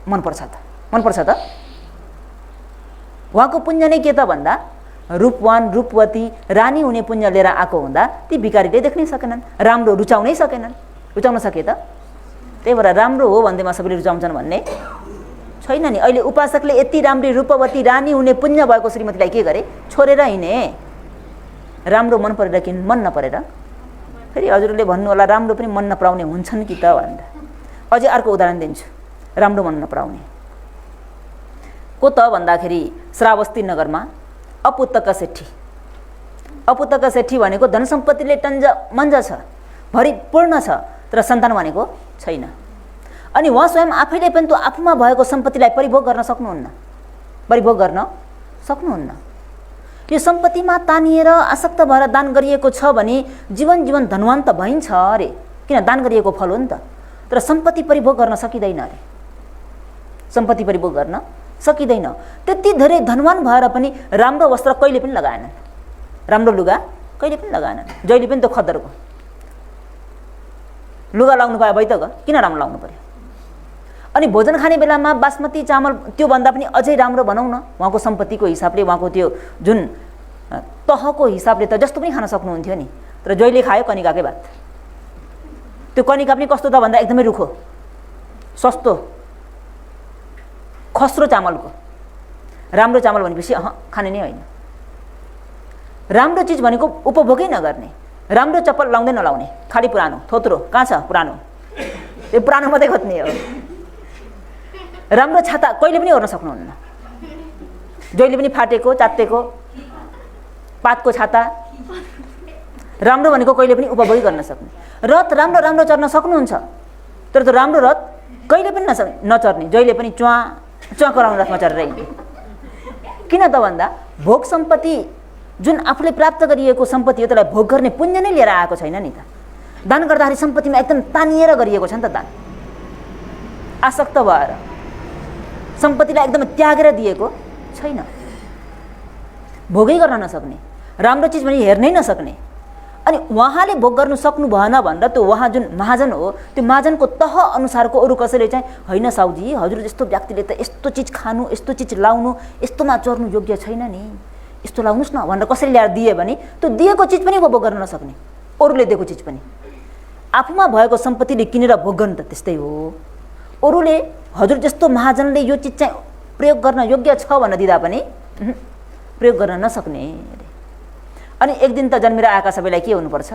मनपर्छ त? मनपर्छ त? उहाँको पुण्य नै के त भन्दा रूपवान रूपवती रानी हुने पुण्य लिएर आएको हुँदा ती भिखारीले देख्नै सकेनन्, राम्रो रुचाउनै सकेनन्। रुचाउन सके त? त्यही भएर राम्रो हो भन्दैमा सबैले रुचाउँछन् भन्ने छैन नि। अहिले उपासकले यति राम्री रूपवती रानी हुने पुण्य भएको श्रीमतीलाई के गरे? छोडेर हिँडे। राम्रो मन परेर कि मन नपरेर? फेरि हजुरले भन्नु होला राम्रो पनि मन नपराउने हुन्छन् कि त भनेर। अझै अर्को उदाहरण दिन्छु, राम्रो मन नपराउने को त भन्दाखेरि श्रावस्ती नगरमा अपुतक सेठी। अपुतक सेठी भनेको धन सम्पत्तिले टन्ज मन्ज छ, भरिपूर्ण छ, तर सन्तान भनेको छैन। अनि उहाँ स्वयं आफैले पनि त्यो आफूमा भएको सम्पत्तिलाई परिभोग गर्न सक्नुहुन्न, परिभोग गर्न सक्नुहुन्न। यो सम्पत्तिमा तानिएर आसक्त भएर दान गरिएको छ भने जीवन जीवन धनवान त भइन्छ अरे, किन दान गरिएको फल हो नि त। तर सम्पत्ति परिभोग गर्न सकिँदैन अरे, सम्पत्ति परिभोग गर्न सकिँदैन। त्यति धेरै धनवान भएर पनि राम्रो वस्त्र कहिले पनि लगाएनन्, राम्रो लुगा कहिले पनि लगाएनन्। जहिले पनि त्यो खद्दरको लुगा लाउनु पाए भइ त किन राम्रो लाउनु पर्यो? अनि भोजन खाने बेलामा बासमती चामल त्योभन्दा पनि अझै राम्रो भनौँ न, उहाँको सम्पत्तिको हिसाबले उहाँको त्यो जुन तहको हिसाबले त जस्तो पनि खान सक्नुहुन्थ्यो नि। तर जहिले खायो कनिकाकै भात। त्यो कनिका पनि कस्तो त भन्दा एकदमै रुखो, सस्तो, खस्रो चामलको। राम्रो चामल भनेपछि खाने नै होइन। राम्रो चिज भनेको उपभोगै नगर्ने। राम्रो चप्पल लाउँदै नलाउने, खालि पुरानो थोत्रो, कहाँ छ पुरानो, त्यो पुरानो मात्रै खोज्ने हो। राम्रो छाता कहिले पनि ओर्न सक्नुहुन्न, जहिले पनि फाटेको चात्तेको पातको छाता। राम्रो भनेको कहिले पनि उपभोग गर्न सक्ने। रथ राम्रो राम्रो चढ्न सक्नुहुन्छ, तर त्यो राम्रो रथ कहिले पनि नचढ्ने, जहिले पनि च्वा च्वा कराउने रथमा चढेर हिँड्ने। किन त भन्दा भोग सम्पत्ति जुन आफूले प्राप्त गरिएको सम्पत्ति हो त्यसलाई भोग गर्ने पुण्य नै लिएर आएको छैन नि त। दान गर्दाखेरि सम्पत्तिमा एकदम तानिएर गरिएको छ नि त दान, आसक्त भएर सम्पत्तिलाई एकदम त्यागेर दिएको छैन। भोगै गर्न नसक्ने, राम्रो चिज भने हेर्नै नसक्ने। अनि उहाँले भोग गर्नु सक्नु भएन भनेर त्यो उहाँ जुन महाजन हो त्यो महाजनको तह अनुसारको अरू कसैले चाहिँ होइन साउजी हजुर जस्तो व्यक्तिले त यस्तो चिज खानु, यस्तो चिज लाउनु, यस्तोमा चर्नु योग्य छैन नि, यस्तो लाउनुहोस् न भनेर कसैले ल्याएर दिए भने त्यो दिएको चिज पनि उपभोग गर्न नसक्ने, अरूले दिएको चिज पनि। आफूमा भएको सम्पत्तिले किनेर भोग गर्नु त त्यस्तै हो। अरूले हजुर जस्तो महाजनले यो चिज चाहिँ प्रयोग गर्न योग्य छ भन्न दिँदा पनि प्रयोग गर्न नसक्ने। अनि एक दिन त जन्मेर आएका सबैलाई के हुनुपर्छ?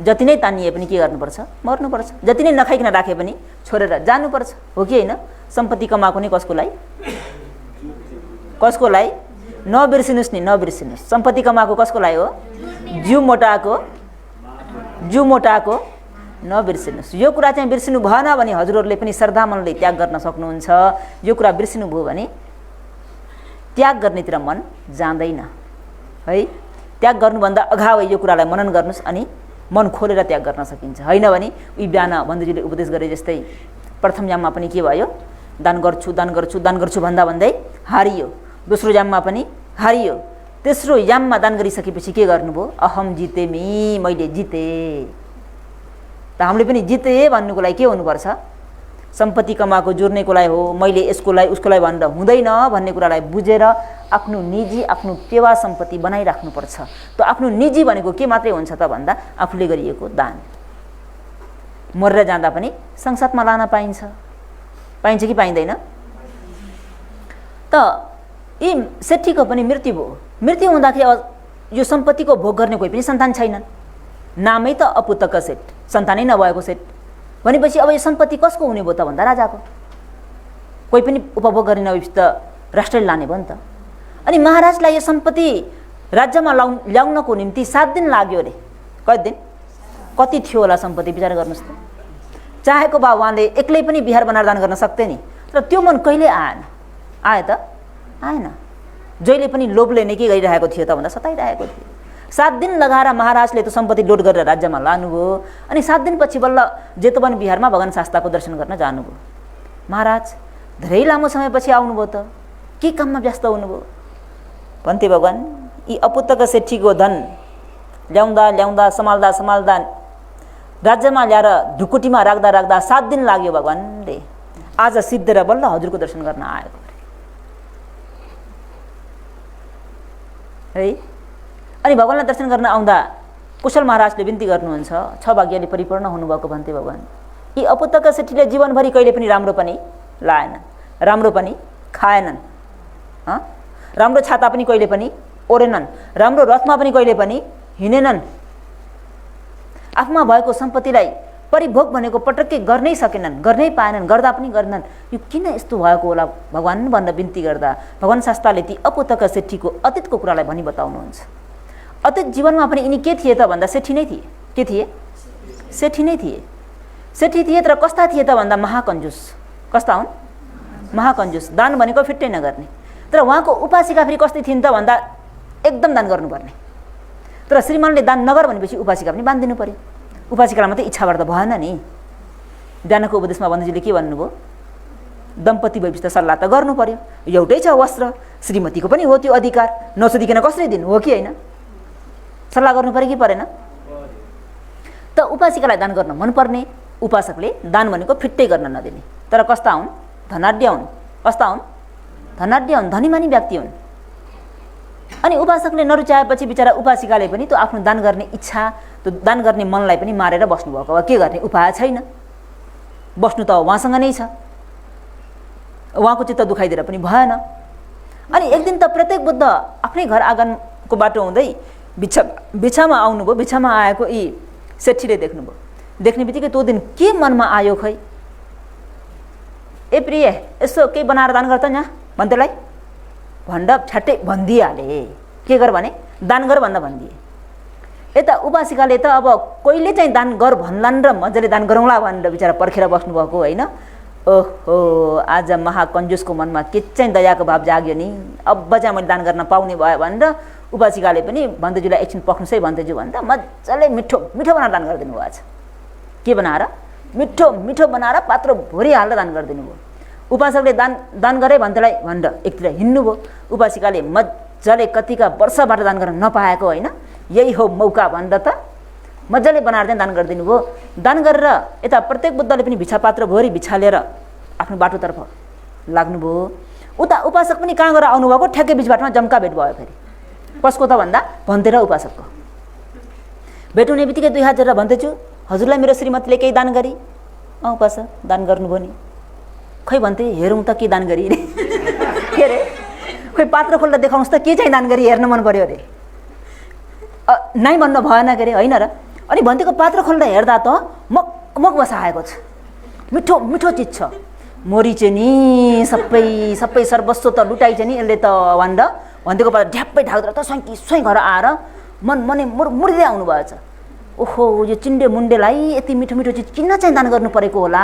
जति नै तानिए पनि के गर्नुपर्छ? मर्नुपर्छ। जति नै नखाइकन राखे पनि छोडेर जानुपर्छ, हो कि होइन? सम्पत्ति कमाएको नै कसको लागि? कसको लागि? नबिर्सिनुस् नि, नबिर्सिनुस्। सम्पत्ति कमाएको कसको लागि हो? जिउ मोटाको नबिर्सिनुस्। यो कुरा चाहिँ बिर्सिनु भएन भने हजुरहरूले पनि श्रद्धामनले त्याग गर्न सक्नुहुन्छ। यो कुरा बिर्सिनु भयो भने त्याग गर्नेतिर मन जाँदैन है। त्याग गर्नुभन्दा अगावै यो कुरालाई मनन गर्नुहोस् अनि मन खोलेर त्याग गर्न सकिन्छ। होइन भने उही बिहान बन्धुजीले उपदेश गरे जस्तै प्रथम याममा पनि के भयो? दान गर्छु दान गर्छु दान गर्छु भन्दा भन्दै हारियो। दोस्रो याममा पनि हारियो। तेस्रो याममा दान गरिसकेपछि के गर्नुभयो? अहम जितेँ, मैले जितेँ। त हामीले पनि जितेँ भन्नुको लागि के हुनुपर्छ? सम्पत्ति कमाएको जुर्नेको लागि हो, मैले यसको लागि उसको लागि भनेर हुँदैन भन्ने कुरालाई बुझेर आफ्नो निजी आफ्नो टेवा सम्पत्ति बनाइराख्नुपर्छ। त आफ्नो निजी भनेको के मात्रै हुन्छ त भन्दा आफूले गरिएको दान। मरेर जाँदा पनि संसारमा लान पाइन्छ कि पाइँदैन? त यी सेठीको पनि मृत्यु भयो। मृत्यु हुँदाखेरि यो सम्पत्तिको भोग गर्ने कोही पनि सन्तान छैनन्। नामै त अपुतक सेठ, सन्तानै नभएको सेठ भनेपछि अब यो सम्पत्ति कसको हुने भयो त भन्दा राजाको। कोही पनि उपभोग गर्ने नभएपछि त राष्ट्रले लाने भयो नि त। अनि महाराजलाई यो सम्पत्ति राज्यमा ल्याउनको निम्ति 7 दिन लाग्यो अरे। कति दिन? कति थियो होला सम्पत्ति विचार गर्नुहोस् त। चाहेको भए उहाँले एक्लै पनि बिहार बनाएर दान गर्न सक्थे नि, तर त्यो मन कहिले आएन। आयो त? आएन। जहिले पनि लोभले नै के गरिरहेको थियो त भन्दा सताइरहेको थियो। 7 दिन लगाएर महाराजले त्यो सम्पत्ति लोड गरेर राज्यमा लानुभयो। अनि 7 दिनपछि बल्ल जेतवन बिहारमा भगवान शास्ताको दर्शन गर्न जानुभयो। महाराज धेरै लामो समयपछि आउनुभयो त के काममा व्यस्त हुनुभयो? भन्थे भगवान यी अपुतक सेठीको धन ल्याउँदा ल्याउँदा सम्हाल्दा सम्हाल्दा राज्यमा ल्याएर ढुकुटीमा राख्दा राख्दा 7 दिन लाग्यो भगवानले। आज सिद्धेर बल्ल हजुरको दर्शन गर्न आएको है। अनि भगवानलाई दर्शन गर्न आउँदा कुशल महाराजले बिन्ती गर्नुहुन्छ, 6 भाग्यले परिपूर्ण हुनुभएको भन्थे भगवान। यी अपुतक सेठीले जीवनभरि कहिले पनि राम्रो पनि लाएनन्, राम्रो पनि खाएनन्, राम्रो छाता पनि कहिले पनि ओढेनन्, राम्रो रथमा पनि कहिले पनि हिँडेनन्। आफूमा भएको सम्पत्तिलाई परिभोग भनेको पटक्कै गर्नै सकेनन्, गर्नै पाएनन्, गर्दा पनि गर्दैनन्। यो किन यस्तो भएको होला भगवान भनेर बिन्ती गर्दा भगवान शास्ताले ती अपुतक सेठीको अतीतको कुरालाई भनी बताउनुहुन्छ। अतीत जीवनमा पनि यिनी के थिए त भन्दा सेठी नै थिए। के थिए? सेठी नै थिए। सेठी थिए तर कस्ता थिए त भन्दा महाकन्जुस। कस्ता हुन्? महाकन्जुस। दान भनेको फिट्टै नगर्ने। तर उहाँको उपासिका फेरि कस्तै थिइन् त भन्दा एकदम दान गर्नुपर्ने। तर श्रीमानले दान नगर भनेपछि उपासिका पनि बाँधिदिनु पर्यो। उपासिकालाई मात्रै इच्छाबाट त भएन नि। बिहानको उपदेशमा बन्धुजीले के भन्नुभयो? दम्पति भएपछि त सल्लाह त गर्नु पर्यो। एउटै छ वस्त्र, श्रीमतीको पनि हो त्यो अधिकार, नसोधिकन कसरी दिनु, हो कि होइन? सल्लाह गर्नु पर्यो कि परेन? त उपासिकालाई दान गर्न मनपर्ने, उपासकले दान भनेको फिट्टै गर्न नदिने। तर कस्ता हुन्? धनाढ्य हुन्। कस्ता हुन्? धनाढ्य हुन्, धनीमानी व्यक्ति हुन्। अनि उपासकले नरुचाएपछि बिचरा उपासिकाले पनि त्यो आफ्नो दान गर्ने इच्छा, त्यो दान गर्ने मनलाई पनि मारेर बस्नुभएको। अब के गर्ने? उपाय छैन। बस्नु त उहाँसँग नै छ, उहाँको चित्त दुखाइदिएर पनि भएन। अनि एक दिन त प्रत्येक बुद्ध आफ्नै घर आँगनको बाटो हुँदै बिछामा आउनुभयो। बिछामा आएको यी सेठीले देख्नुभयो। देख्ने बित्तिकै त्यो दिन के मनमा आयो खै, ए प्रिय यसो केही बनाएर दान गर्छ यहाँ भन्दैलाई भन्दा छ्याट्टै भनिदिइहाले। के गर भने दान गर भन्दा भनिदिए। यता उपासिकाले त अब कहिले चाहिँ दान गर भन्लान् र मजाले दान गरौँला भनेर बिचरा पर्खेर बस्नुभएको होइन। ओहो, आज महाकन्जुसको मनमा के चाहिँ दयाको भाव जाग्यो नि। अब चाहिँ मैले दान गर्न पाउने भयो भनेर उपासिकाले पनि बन्धुजीलाई एकछिन पक्नुहोस् है बन्धुजी भन्दा मजाले मिठो मिठो बनाएर दान गरिदिनु भयो। आज के बनाएर? मिठो मिठो बनाएर पात्रो भरि हालेर दान गरिदिनु भयो। उपासकले दान गरे भन्दैलाई भनेर एकतिर हिँड्नुभयो। उपासिकाले मजाले कतिका वर्षबाट दान गर्न नपाएको होइन, यही हो मौका भनेर त मजाले बनाएर चाहिँ दान गरिदिनु भयो। दान गरेर यता प्रत्येक बुद्धले पनि भिक्षा पात्र भरि भिक्षा लिएर आफ्नो बाटोतर्फ लाग्नुभयो। उता उपासक पनि कहाँ गएर आउनुभएको? ठ्याक्कै बिचबाटमा जम्का भेट भयो। फेरि कसको त भन्दा भन्थे र उपासकको भेट हुने बित्तिकै 2 हात जोडेर भन्दैछु, हजुरलाई मेरो श्रीमतीले केही दान गरी? उपासक दान गर्नुभयो नि। खै भन्थे हेरौँ त के दान गरी के अरे खोइ पात्र खोल्दा देखाउनुहोस् त के चाहिँ दान गरी हेर्न मन पर्यो अरे नै भन्न भएन के अरे होइन र। अनि भन्थेको पात्र खोल्दा हेर्दा त मग बसाएको छ, मिठो मिठो चिज छ, मोरी चाहिँ नि सबै सर्वस्व त लुटाइ चाहिँ नि यसले त भन्थेको पात्र ढ्याप्पै ढाक्दा त स्वैँ घर आएर मनै मुर्दै आउनु भएछ। ओहो यो चिन्डे मुन्डेलाई यति मिठो मिठो चिज किन चाहिँ दान गर्नु परेको होला,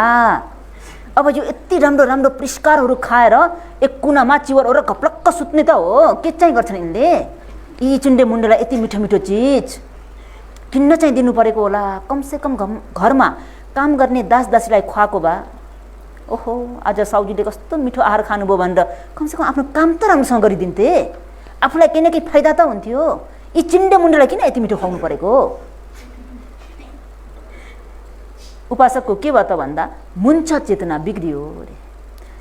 अब यो यति राम्रो राम्रो पुरस्कारहरू खाएर एक कुनामा चिवर ओर घप्लक्क सुत्ने त हो, के चाहिँ गर्छन् यिनले, यी चिन्डे मुन्डेलाई यति मिठो मिठो चिज किन्न चाहिँ दिनु परेको होला। कमसेकम घरमा काम गर्ने दास दासीलाई खुवाएको भए, ओहो आज साउजीले कस्तो मिठो आहार खानुभयो भनेर कमसेकम आफ्नो काम त राम्रोसँग गरिदिन्थे, आफूलाई केही न केही फाइदा त हुन्थ्यो। यी चिन्डे मुन्डेलाई किन यति मिठो खुवाउनु परेको। उपासकको के भयो त भन्दा मुन्छ चेतना बिग्रियो अरे।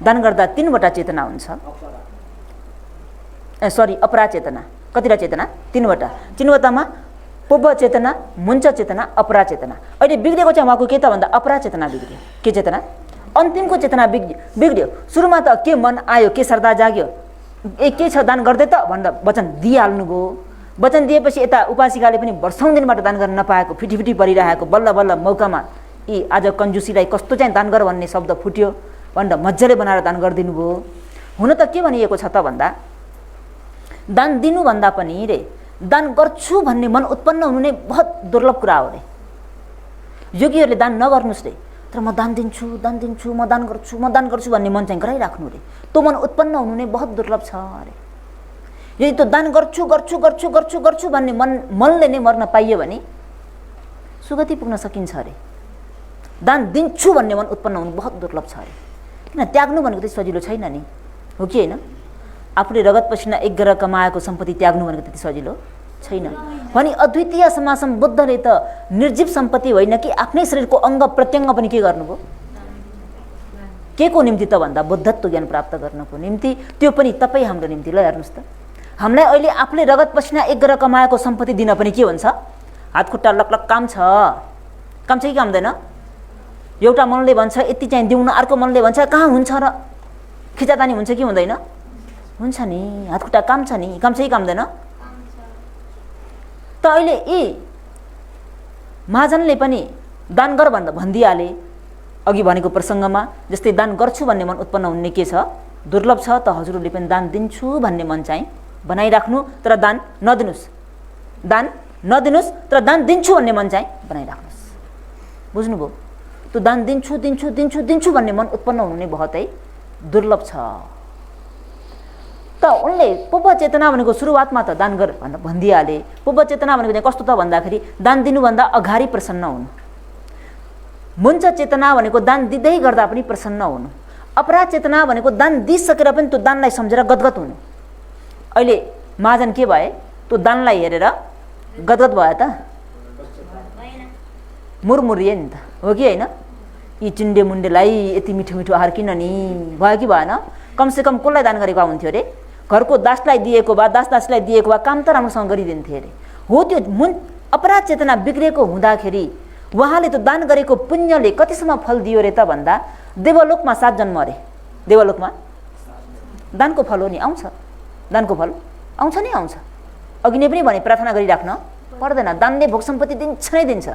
दान गर्दा 3वटा चेतना हुन्छ, अपरा चेतना, कतिवटा चेतना 3वटा। 3वटामा पुब्ब चेतना, मुन्छ चेतना, अपरा चेतना। अहिले बिग्रेको चाहिँ उहाँको के त भन्दा अपरा चेतना बिग्रियो। के चेतना? अन्तिमको चेतना बिग्रियो। सुरुमा त के मन आयो, के श्रद्धा जाग्यो, के छ दान गर्दै त भनेर वचन दिइहाल्नुभयो। वचन दिएपछि यता उपासिकाले पनि वर्षौं दिनबाट दान गर्न नपाएको, फिटिफिटी परिरहेको, बल्ल बल्ल मौकामा यी आज कन्जुसीलाई कस्तो चाहिँ दान गर भन्ने शब्द फुट्यो भनेर मजाले बनाएर दान गरिदिनु भयो। हुन त के भनिएको छ त भन्दा दान दिनुभन्दा पनि रे दान गर्छु भन्ने मन उत्पन्न हुनु नै बहुत दुर्लभ कुरा हो रे। योगीहरूले दान नगर्नुहोस् रे, तर म दान दिन्छु म दान गर्छु भन्ने मन चाहिँ गराइराख्नु रे, त्यो मन उत्पन्न हुनु नै बहुत दुर्लभ छ अरे। यदि त्यो दान गर्छु भन्ने मनले नै मर्न पाइयो भने सुगति पुग्न सकिन्छ अरे। दान दिन्छु भन्ने मन उत्पन्न हुनु बहुत दुर्लभ छ अरे। किन त्याग्नु भनेको त्यति सजिलो छैन नि, हो कि होइन? आफूले रगत पसिना एक गरेर कमाएको सम्पत्ति त्याग्नु भनेको त्यति सजिलो छैन। भनी अद्वितीय समासम बुद्धले त निर्जीव सम्पत्ति होइन कि आफ्नै शरीरको अङ्ग प्रत्यङ्ग पनि के गर्नुभयो, के को निम्ति त भन्दा बुद्धत्व ज्ञान प्राप्त गर्नको निम्ति। त्यो पनि तपाईँ हाम्रो निम्ति। ल हेर्नुहोस् त, हामीलाई अहिले आफूले रगत पसिना एक गरेर कमाएको सम्पत्ति दिन पनि के हुन्छ, हात खुट्टा लकलक काम छ कि काम हुँदैन? एउटा मनले भन्छ यति चाहिँ दिउन, अर्को मनले भन्छ कहाँ हुन्छ र, खिचातानी हुन्छ कि हुँदैन? हुन्छ नि, हात खुट्टा काम छ नि, काम छ कि काम हुँदैन? त अहिले यी महाजनले पनि दान गर भन्दा भनिदिइहाले अघि भनेको प्रसङ्गमा। जस्तै दान गर्छु भन्ने मन उत्पन्न हुने के छ, दुर्लभ छ। त हजुरहरूले पनि दान दिन्छु भन्ने मन चाहिँ बनाइराख्नु, तर दान नदिनुहोस्, तर दान दिन्छु भन्ने मन चाहिँ बनाइराख्नुहोस्। बुझ्नुभयो? त्यो दान दिन्छु भन्ने मन उत्पन्न हुनु नै बहुतै दुर्लभ छ। त उनले पुब्ब चेतना भनेको सुरुवातमा त दान गर भनेर भनिदिइहाले। पुब्ब चेतना भनेको चाहिँ कस्तो त भन्दाखेरि दान दिनुभन्दा अगाडि प्रसन्न हुनु। मुन्छ चेतना भनेको दान दिँदै गर्दा पनि प्रसन्न हुनु। अपरा चेतना भनेको दान दिइसकेर पनि त्यो दानलाई सम्झेर गदगद हुनु। अहिले महाजन के भए, त्यो दानलाई हेरेर गदगद भयो त? मुरमुरिए नि त, हो कि होइन? यी चिन्डे मुन्डेलाई यति मिठो मिठो आहार किन नि, भयो कि भएन? कमसेकम कसलाई दान गरेको हुन्थ्यो अरे? घरको दासलाई दिएको भए, दास दासीलाई दिएको भए काम त राम्रोसँग गरिदिन्थे अरे। हो त्यो अपराध चेतना बिग्रेको हुँदाखेरि उहाँले त्यो दान गरेको पुण्यले कतिसम्म फल दियो रे त भन्दा देवलोकमा 7 जन्म अरे। देवलोकमा दानको फल हो नि, आउँछ दानको फल, आउँछ नि आउँछ। अघि नै पनि भने प्रार्थना गरिराख्न पर्दैन, दानले भोग सम्पत्ति दिन्छ नै दिन्छ।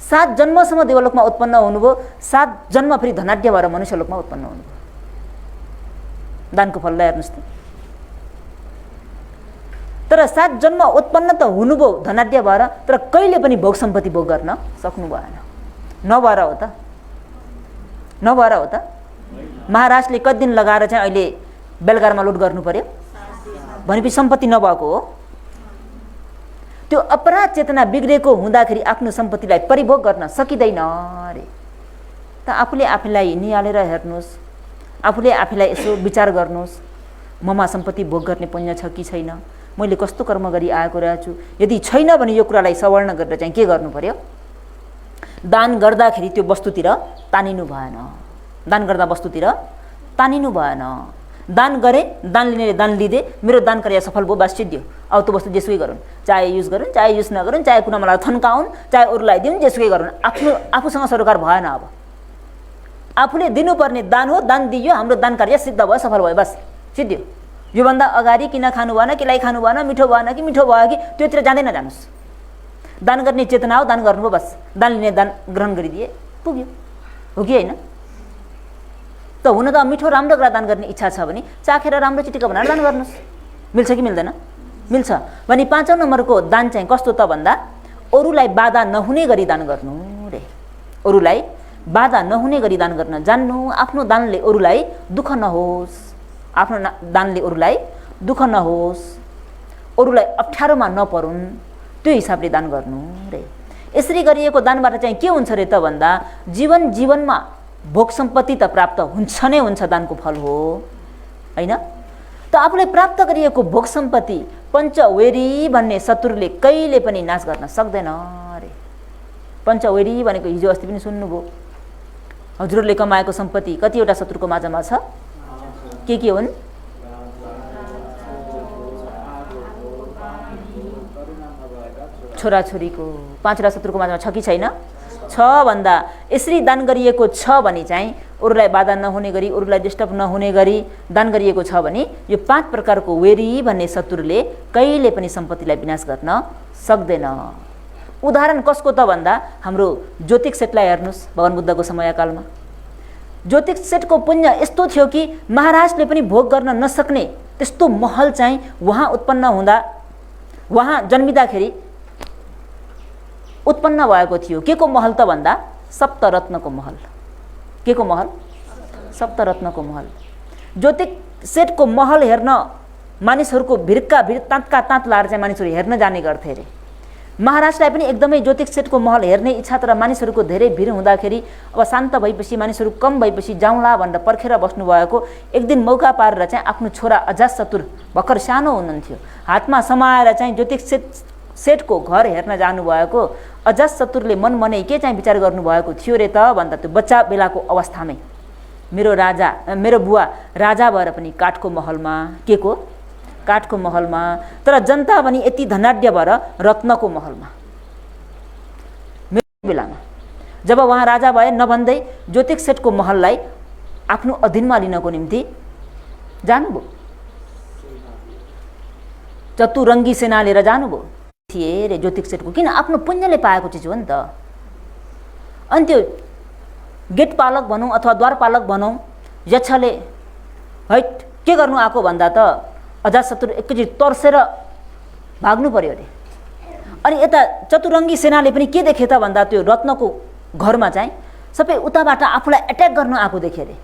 7 जन्मसम्म देवलोकमा उत्पन्न हुनुभयो, 7 जन्म फेरि धनाढ्य भएर मनुष्यलोकमा उत्पन्न हुनुभयो। दानको फललाई हेर्नुहोस् त। तर 7 जन्म उत्पन्न त हुनुभयो धनाढ्य भएर, तर कहिले पनि भोग सम्पत्ति भोग गर्न सक्नु भएन। नभएर हो त? महाराजले कति दिन लगाएर चाहिँ अहिले बेलगारमा लुट गर्नु पर्यो भनेपछि सम्पत्ति नभएको हो। त्यो अपराध चेतना बिग्रेको हुँदाखेरि आफ्नो सम्पत्तिलाई परिभोग गर्न सकिँदैन अरे। त आफूले आफैलाई निहालेर हेर्नुहोस्, आफूले आफैलाई यसो विचार गर्नुहोस्, ममा सम्पत्ति भोग गर्ने पुण्य छ कि छैन, मैले कस्तो कर्म गरी आएको रहेछु। यदि छैन भने यो कुरालाई सवर्ण गरेर चाहिँ के गर्नु पर्यो, दान गर्दाखेरि त्यो वस्तुतिर तानिनु भएन। दान गर्दा वस्तुतिर तानिनु भएन। दान गरे, दान लिनेले दान लिँदै मेरो दान कार्य सफल भयो, बस सिद्धियो। अब त्यो वस्तु जेसुकै गरून्, चाहे युज गरून् चाहे युज नगरून्, चाहे कुना मलाई थन्काउन् चाहे अरूलाई दिउन्, जेसुकै गरून्, आफूसँग सरोकार भएन। अब आफूले दिनुपर्ने दान हो, दान दियो, हाम्रो दान कार्य सिद्ध भयो, सफल भयो, बस सिद्धियो। योभन्दा अगाडि किन खानु भएन, केलाई खानु भएन, मिठो भएन कि मिठो भयो कि त्योतिर जाँदै नजानुहोस्। दान गर्ने चेतना हो, दान गर्नुभयो, बस दान लिने दान ग्रहण गरिदिए पुग्यो, हो कि होइन? त हुन त मिठो राम्रो कुरा दान गर्ने इच्छा छ भने चाखेर राम्रो चिटिक्क बनाएर दान गर्नुहोस्। मिल्छ कि मिल्दैन? मिल्छ। भने 5औं नम्बरको दान चाहिँ कस्तो त भन्दा अरूलाई बाधा नहुने गरी दान गर्नु रे। अरूलाई बाधा नहुने गरी दान गर्न जान्नु। आफ्नो दानले अरूलाई दुःख नहोस्, आफ्नो दानले अरूलाई दुःख नहोस्, अरूलाई अप्ठ्यारोमा नपरुन्, त्यो हिसाबले दान गर्नु रे। यसरी गरिएको दानबाट चाहिँ के हुन्छ रे त भन्दा जीवनमा भोग सम्पत्ति त प्राप्त हुन्छ नै हुन्छ, दानको फल हो हैन? त आफूले प्राप्त गरिएको भोग सम्पत्ति पञ्चवेरी भन्ने शत्रुले कहिले पनि नाश गर्न सक्दैन रे। पञ्चवेरी भनेको हिजो अस्ति पनि सुन्नुभयो। हजुरहरूले कमाएको सम्पत्ति कतिवटा शत्रुको माझमा छ? के हुन्? छोराछोरीको 5वटा शत्रुको माझमा छ कि छैन? छ भन्दा यसरी दान गरिएको छ भने चाहिँ अरूलाई बाधा नहुने गरी, अरूलाई डिस्टर्ब नहुने गरी दान गरिएको छ भने यो 5 प्रकारको वेरी भन्ने शत्रुले कहिले पनि सम्पत्तिलाई विनाश गर्न सक्दैन। उदाहरण कसको त भन्दा हाम्रो ज्योतिक सेठलाई हेर्नुहोस्। भगवान बुद्धको समयकालमा ज्योतिक सेठको पुण्य यस्तो थियो कि महाराजले पनि भोग गर्न नसक्ने त्यस्तो महल चाहिँ उहाँ उत्पन्न हुँदा, उहाँ जन्मिँदाखेरि उत्पन्न भएको थियो। के को महल त भन्दा सप्तरत्नको महल। के को महल? सप्तरत्नको महल। ज्योतिक सेठको महल हेर्न मानिसहरूको भिरका भिर ताँतका ताँत लाएर चाहिँ मानिसहरू हेर्न जाने गर्थे अरे। महाराजलाई पनि एकदमै ज्योतिक सेठको महल हेर्ने इच्छा, तर मानिसहरूको धेरै भिड हुँदाखेरि अब शान्त भएपछि, मानिसहरू कम भएपछि जाउँला भनेर पर्खेर बस्नुभएको एक दिन मौका पारेर चाहिँ आफ्नो छोरा अजातशत्रु भर्खर सानो हुनुहुन्थ्यो, हातमा समाएर चाहिँ ज्योतिक सेठको घर हेर्न जानुभएको अजातशत्रुले मनमनै के चाहिँ विचार गर्नुभएको थियो रे त भन्दा त्यो बच्चा बेलाको अवस्थामै मेरो बुवा राजा भएर पनि काठको महलमा, के को? काठको महलमा, तर जनता पनि यति धनाढ्य भएर रत्नको महलमा। मेरो बेलामा जब उहाँ राजा भए नभन्दै ज्योतिक सेठको महललाई आफ्नो अधीनमा लिनको निम्ति जानुभयो, चतुरङ्गी सेना लिएर जानुभयो थिए रे ज्योतिक सेठको। किन? आफ्नो पुण्यले पाएको चिज हो नि त। अनि त्यो गेट पालक भनौँ अथवा द्वारपालक भनौँ, यक्षले हैट के गर्नु आएको भन्दा त अजातशत्रु एकैचोटि तर्सेर भाग्नु पर्यो अरे। अनि यता चतुरङ्गी सेनाले पनि के देखे त भन्दा त्यो रत्नको घरमा चाहिँ सबै उताबाट आफूलाई एट्याक गर्न आएको देखे अरे।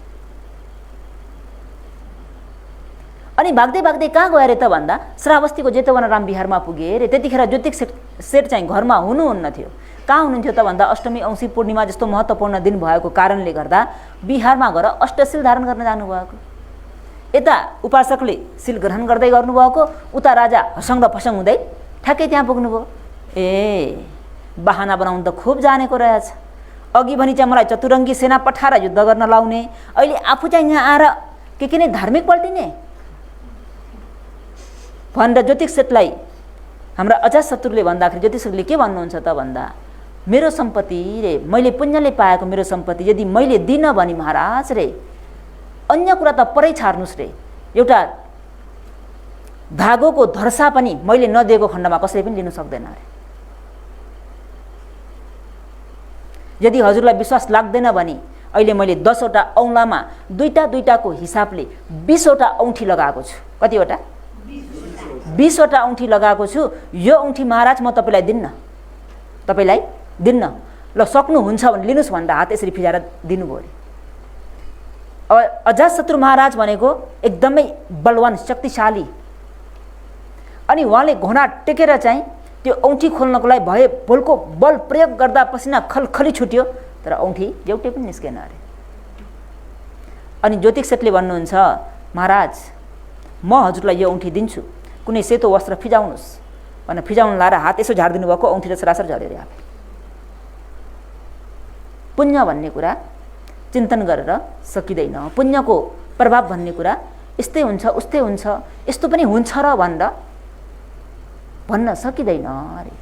अनि भाग्दै भाग्दै कहाँ गयो अरे त भन्दा श्रावस्तीको जेतवन राम बिहारमा पुगे अरे। त्यतिखेर ज्योतिक सेठ चाहिँ घरमा हुनुहुन्न थियो। कहाँ हुनुहुन्थ्यो त भन्दा अष्टमी औँसी पूर्णिमा जस्तो महत्त्वपूर्ण दिन भएको कारणले गर्दा बिहारमा गएर अष्टशील धारण गर्न जानुभएको। यता उपासकले शिल ग्रहण गर्दै गर्नुभएको, उता राजा हसङ्ग फसङ हुँदै ठ्याक्कै त्यहाँ पुग्नुभयो। ए बहाना बनाउनु त खुब जानेको रहेछ। अघि भनी चाहिँ मलाई चतुरङ्गी सेना पठाएर युद्ध गर्न लाउने, अहिले आफू चाहिँ यहाँ आएर के नै धार्मिक पल्टिने भनेर ज्योतिक सेठलाई हाम्रा अजातशत्रुले भन्दाखेरि ज्योतिक सेठले के भन्नुहुन्छ त भन्दा मेरो सम्पत्ति रे, मैले पुण्यले पाएको मेरो सम्पत्ति यदि मैले दिन भने महाराज रे, अन्य कुरा त परै छाड्नुहोस् रे, एउटा धागोको धर्सा पनि मैले नदिएको खण्डमा कसैले पनि लिनु सक्दैन अरे। यदि हजुरलाई विश्वास लाग्दैन भने अहिले मैले 10वटा औँलामा दुईटाको हिसाबले 20वटा औँठी लगाएको छु। कतिवटा? 20वटा औँठी लगाएको छु। यो औँठी महाराज म तपाईँलाई दिन्न, ल सक्नुहुन्छ भने लिनुहोस् भन्दा हात यसरी फिजाएर दिनुभयो अरे। अब अजातशत्रु महाराज भनेको एकदमै बलवान शक्तिशाली, अनि उहाँले घोडा टेकेर चाहिँ त्यो औँठी खोल्नको लागि भए बोलको बल प्रयोग गर्दा पसिना खलखली छुट्यो, तर औँठी एउटै पनि निस्केन अरे। अनि ज्योतिक सेठले भन्नुहुन्छ महाराज म हजुरलाई यो औँठी दिन्छु, कुनै सेतो वस्त्र फिजाउनुहोस् भनेर फिजाउन लाएर हात यसो झारिदिनु भएको, औँठी र सरासर झऱ्यो अरे। आफै पुण्य भन्ने कुरा चिन्तन गरेर सकिँदैन। पुण्यको प्रभाव भन्ने कुरा यस्तै हुन्छ उस्तै हुन्छ, यस्तो पनि हुन्छ र भनेर भन्न सकिँदैन अरे।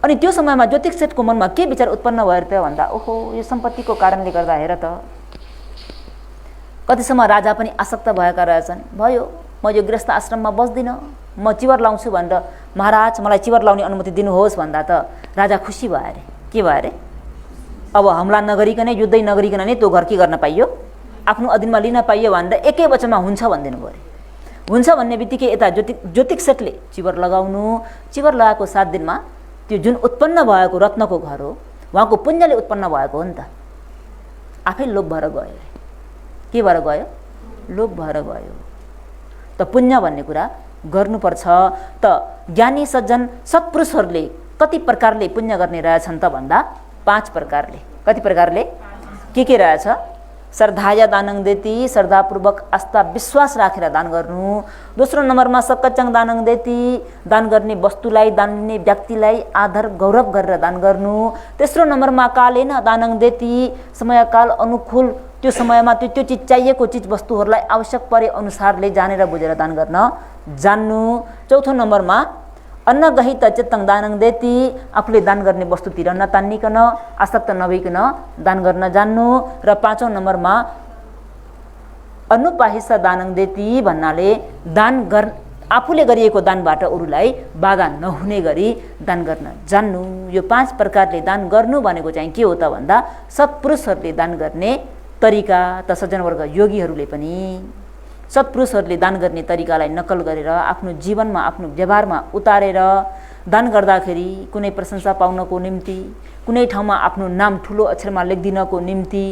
अनि त्यो समयमा ज्योतिष सेठको मनमा के विचार उत्पन्न भयो त भन्दा ओहो यो सम्पत्तिको कारणले गर्दा हेर त कतिसम्म राजा पनि आसक्त भएका रहेछन्, भयो म यो गृहस्थ आश्रममा बस्दिनँ, म चिवर लाउँछु भनेर महाराज मलाई चिवर लाउने अनुमति दिनुहोस् भन्दा त राजा खुसी भयो अरे। के भयो अरे? अब हमला नगरिकनै युद्धै नगरिकन नै त्यो घर के गर्न पाइयो, आफ्नो अधीनमा लिन पाइयो भनेर एकै वचनमा हुन्छ भनिदिनु भयो अरे। हुन्छ भन्ने बित्तिकै यता ज्योतिष सेठले चिवर लगाउनु, चिवर लगाएको 7 दिनमा त्यो जुन उत्पन्न भएको रत्नको घर हो उहाँको पुण्यले उत्पन्न भएको हो नि त, आफै लोभ भएर गयो अरे। के भएर गयो? लोभ भएर गयो। त पुण्य भन्ने कुरा गर्नुपर्छ। त ज्ञानी सज्जन सत्पुरुषहरूले कति प्रकारले पुण्य गर्ने रहेछन् त भन्दा 5 प्रकारले। कति प्रकारले? के रहेछ? श्रद्धाया दानङ देती, श्रद्धापूर्वक आस्था विश्वास राखेर दान गर्नु। दोस्रो नम्बरमा सकच्चङ दानङ देती, दान गर्ने वस्तुलाई, दान लिने व्यक्तिलाई आदर गौरव गरेर दान गर्नु। तेस्रो नम्बरमा कालेन दानङ देती, समयकाल अनुकूल त्यो समयमा त्यो चिज चाहिएको चिज वस्तुहरूलाई आवश्यक परे अनुसारले जानेर बुझेर दान गर्न जान्नु। चौथो नम्बरमा अन्न गहित चित्तङ दानङ देती, आफूले दान गर्ने वस्तुतिर नतान्निकन आसक्त नभइकन दान गर्न जान्नु। र 5औं नम्बरमा अनुपाहिस दानङ देती भन्नाले आफूले गरिएको दानबाट अरूलाई बाधा नहुने गरी दान गर्न जान्नु। यो 5 प्रकारले दान गर्नु भनेको चाहिँ के हो त भन्दा सत्पुरुषहरूले दान गर्ने तरिका। त सज्जनवर्ग योगीहरूले पनि सत्पुरुषहरूले दान गर्ने तरिकालाई नकल गरेर आफ्नो जीवनमा, आफ्नो व्यवहारमा उतारेर दान गर्दाखेरि कुनै प्रशंसा पाउनको निम्ति, कुनै ठाउँमा आफ्नो नाम ठुलो अक्षरमा लेखिदिनको निम्ति,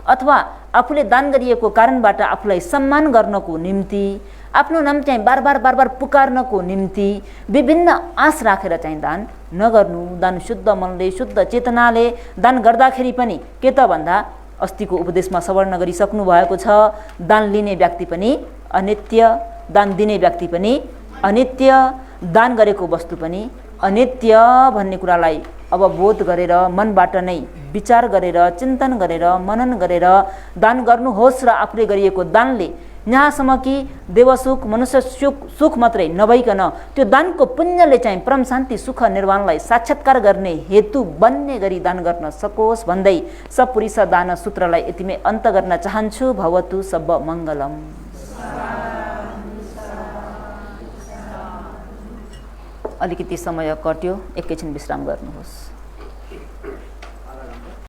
अथवा आफूले दान गरिएको कारणबाट आफूलाई सम्मान गर्नको निम्ति, आफ्नो नाम चाहिँ बार बार पुकार्नको निम्ति विभिन्न आश राखेर चाहिँ दान नगर्नु। दान शुद्ध मनले, शुद्ध चेतनाले दान गर्दाखेरि पनि के त भन्दा अस्तिको उपदेशमा सवर्ण गरिसक्नु भएको छ, दान लिने व्यक्ति पनि अनित्य, दान दिने व्यक्ति पनि अनित्य, दान गरेको वस्तु पनि अनित्य भन्ने कुरालाई अवबोध गरेर मनबाट नै विचार गरेर चिन्तन गरेर मनन गरेर दान गर्नुहोस्। र आफूले गरिएको दानले यहाँसम्म कि देवसुख मनुष्य सुख मात्रै नभइकन त्यो दानको पुण्यले चाहिँ परम शान्ति सुख निर्वाणलाई साक्षात्कार गर्ने हेतु बन्ने गरी दान गर्न सकोस् भन्दै सपुरुष दान सूत्रलाई यतिमै अन्त गर्न चाहन्छु। भवतु सब मङ्गलम। अलिकति समय कट्यो, एकैछिन विश्राम गर्नुहोस्।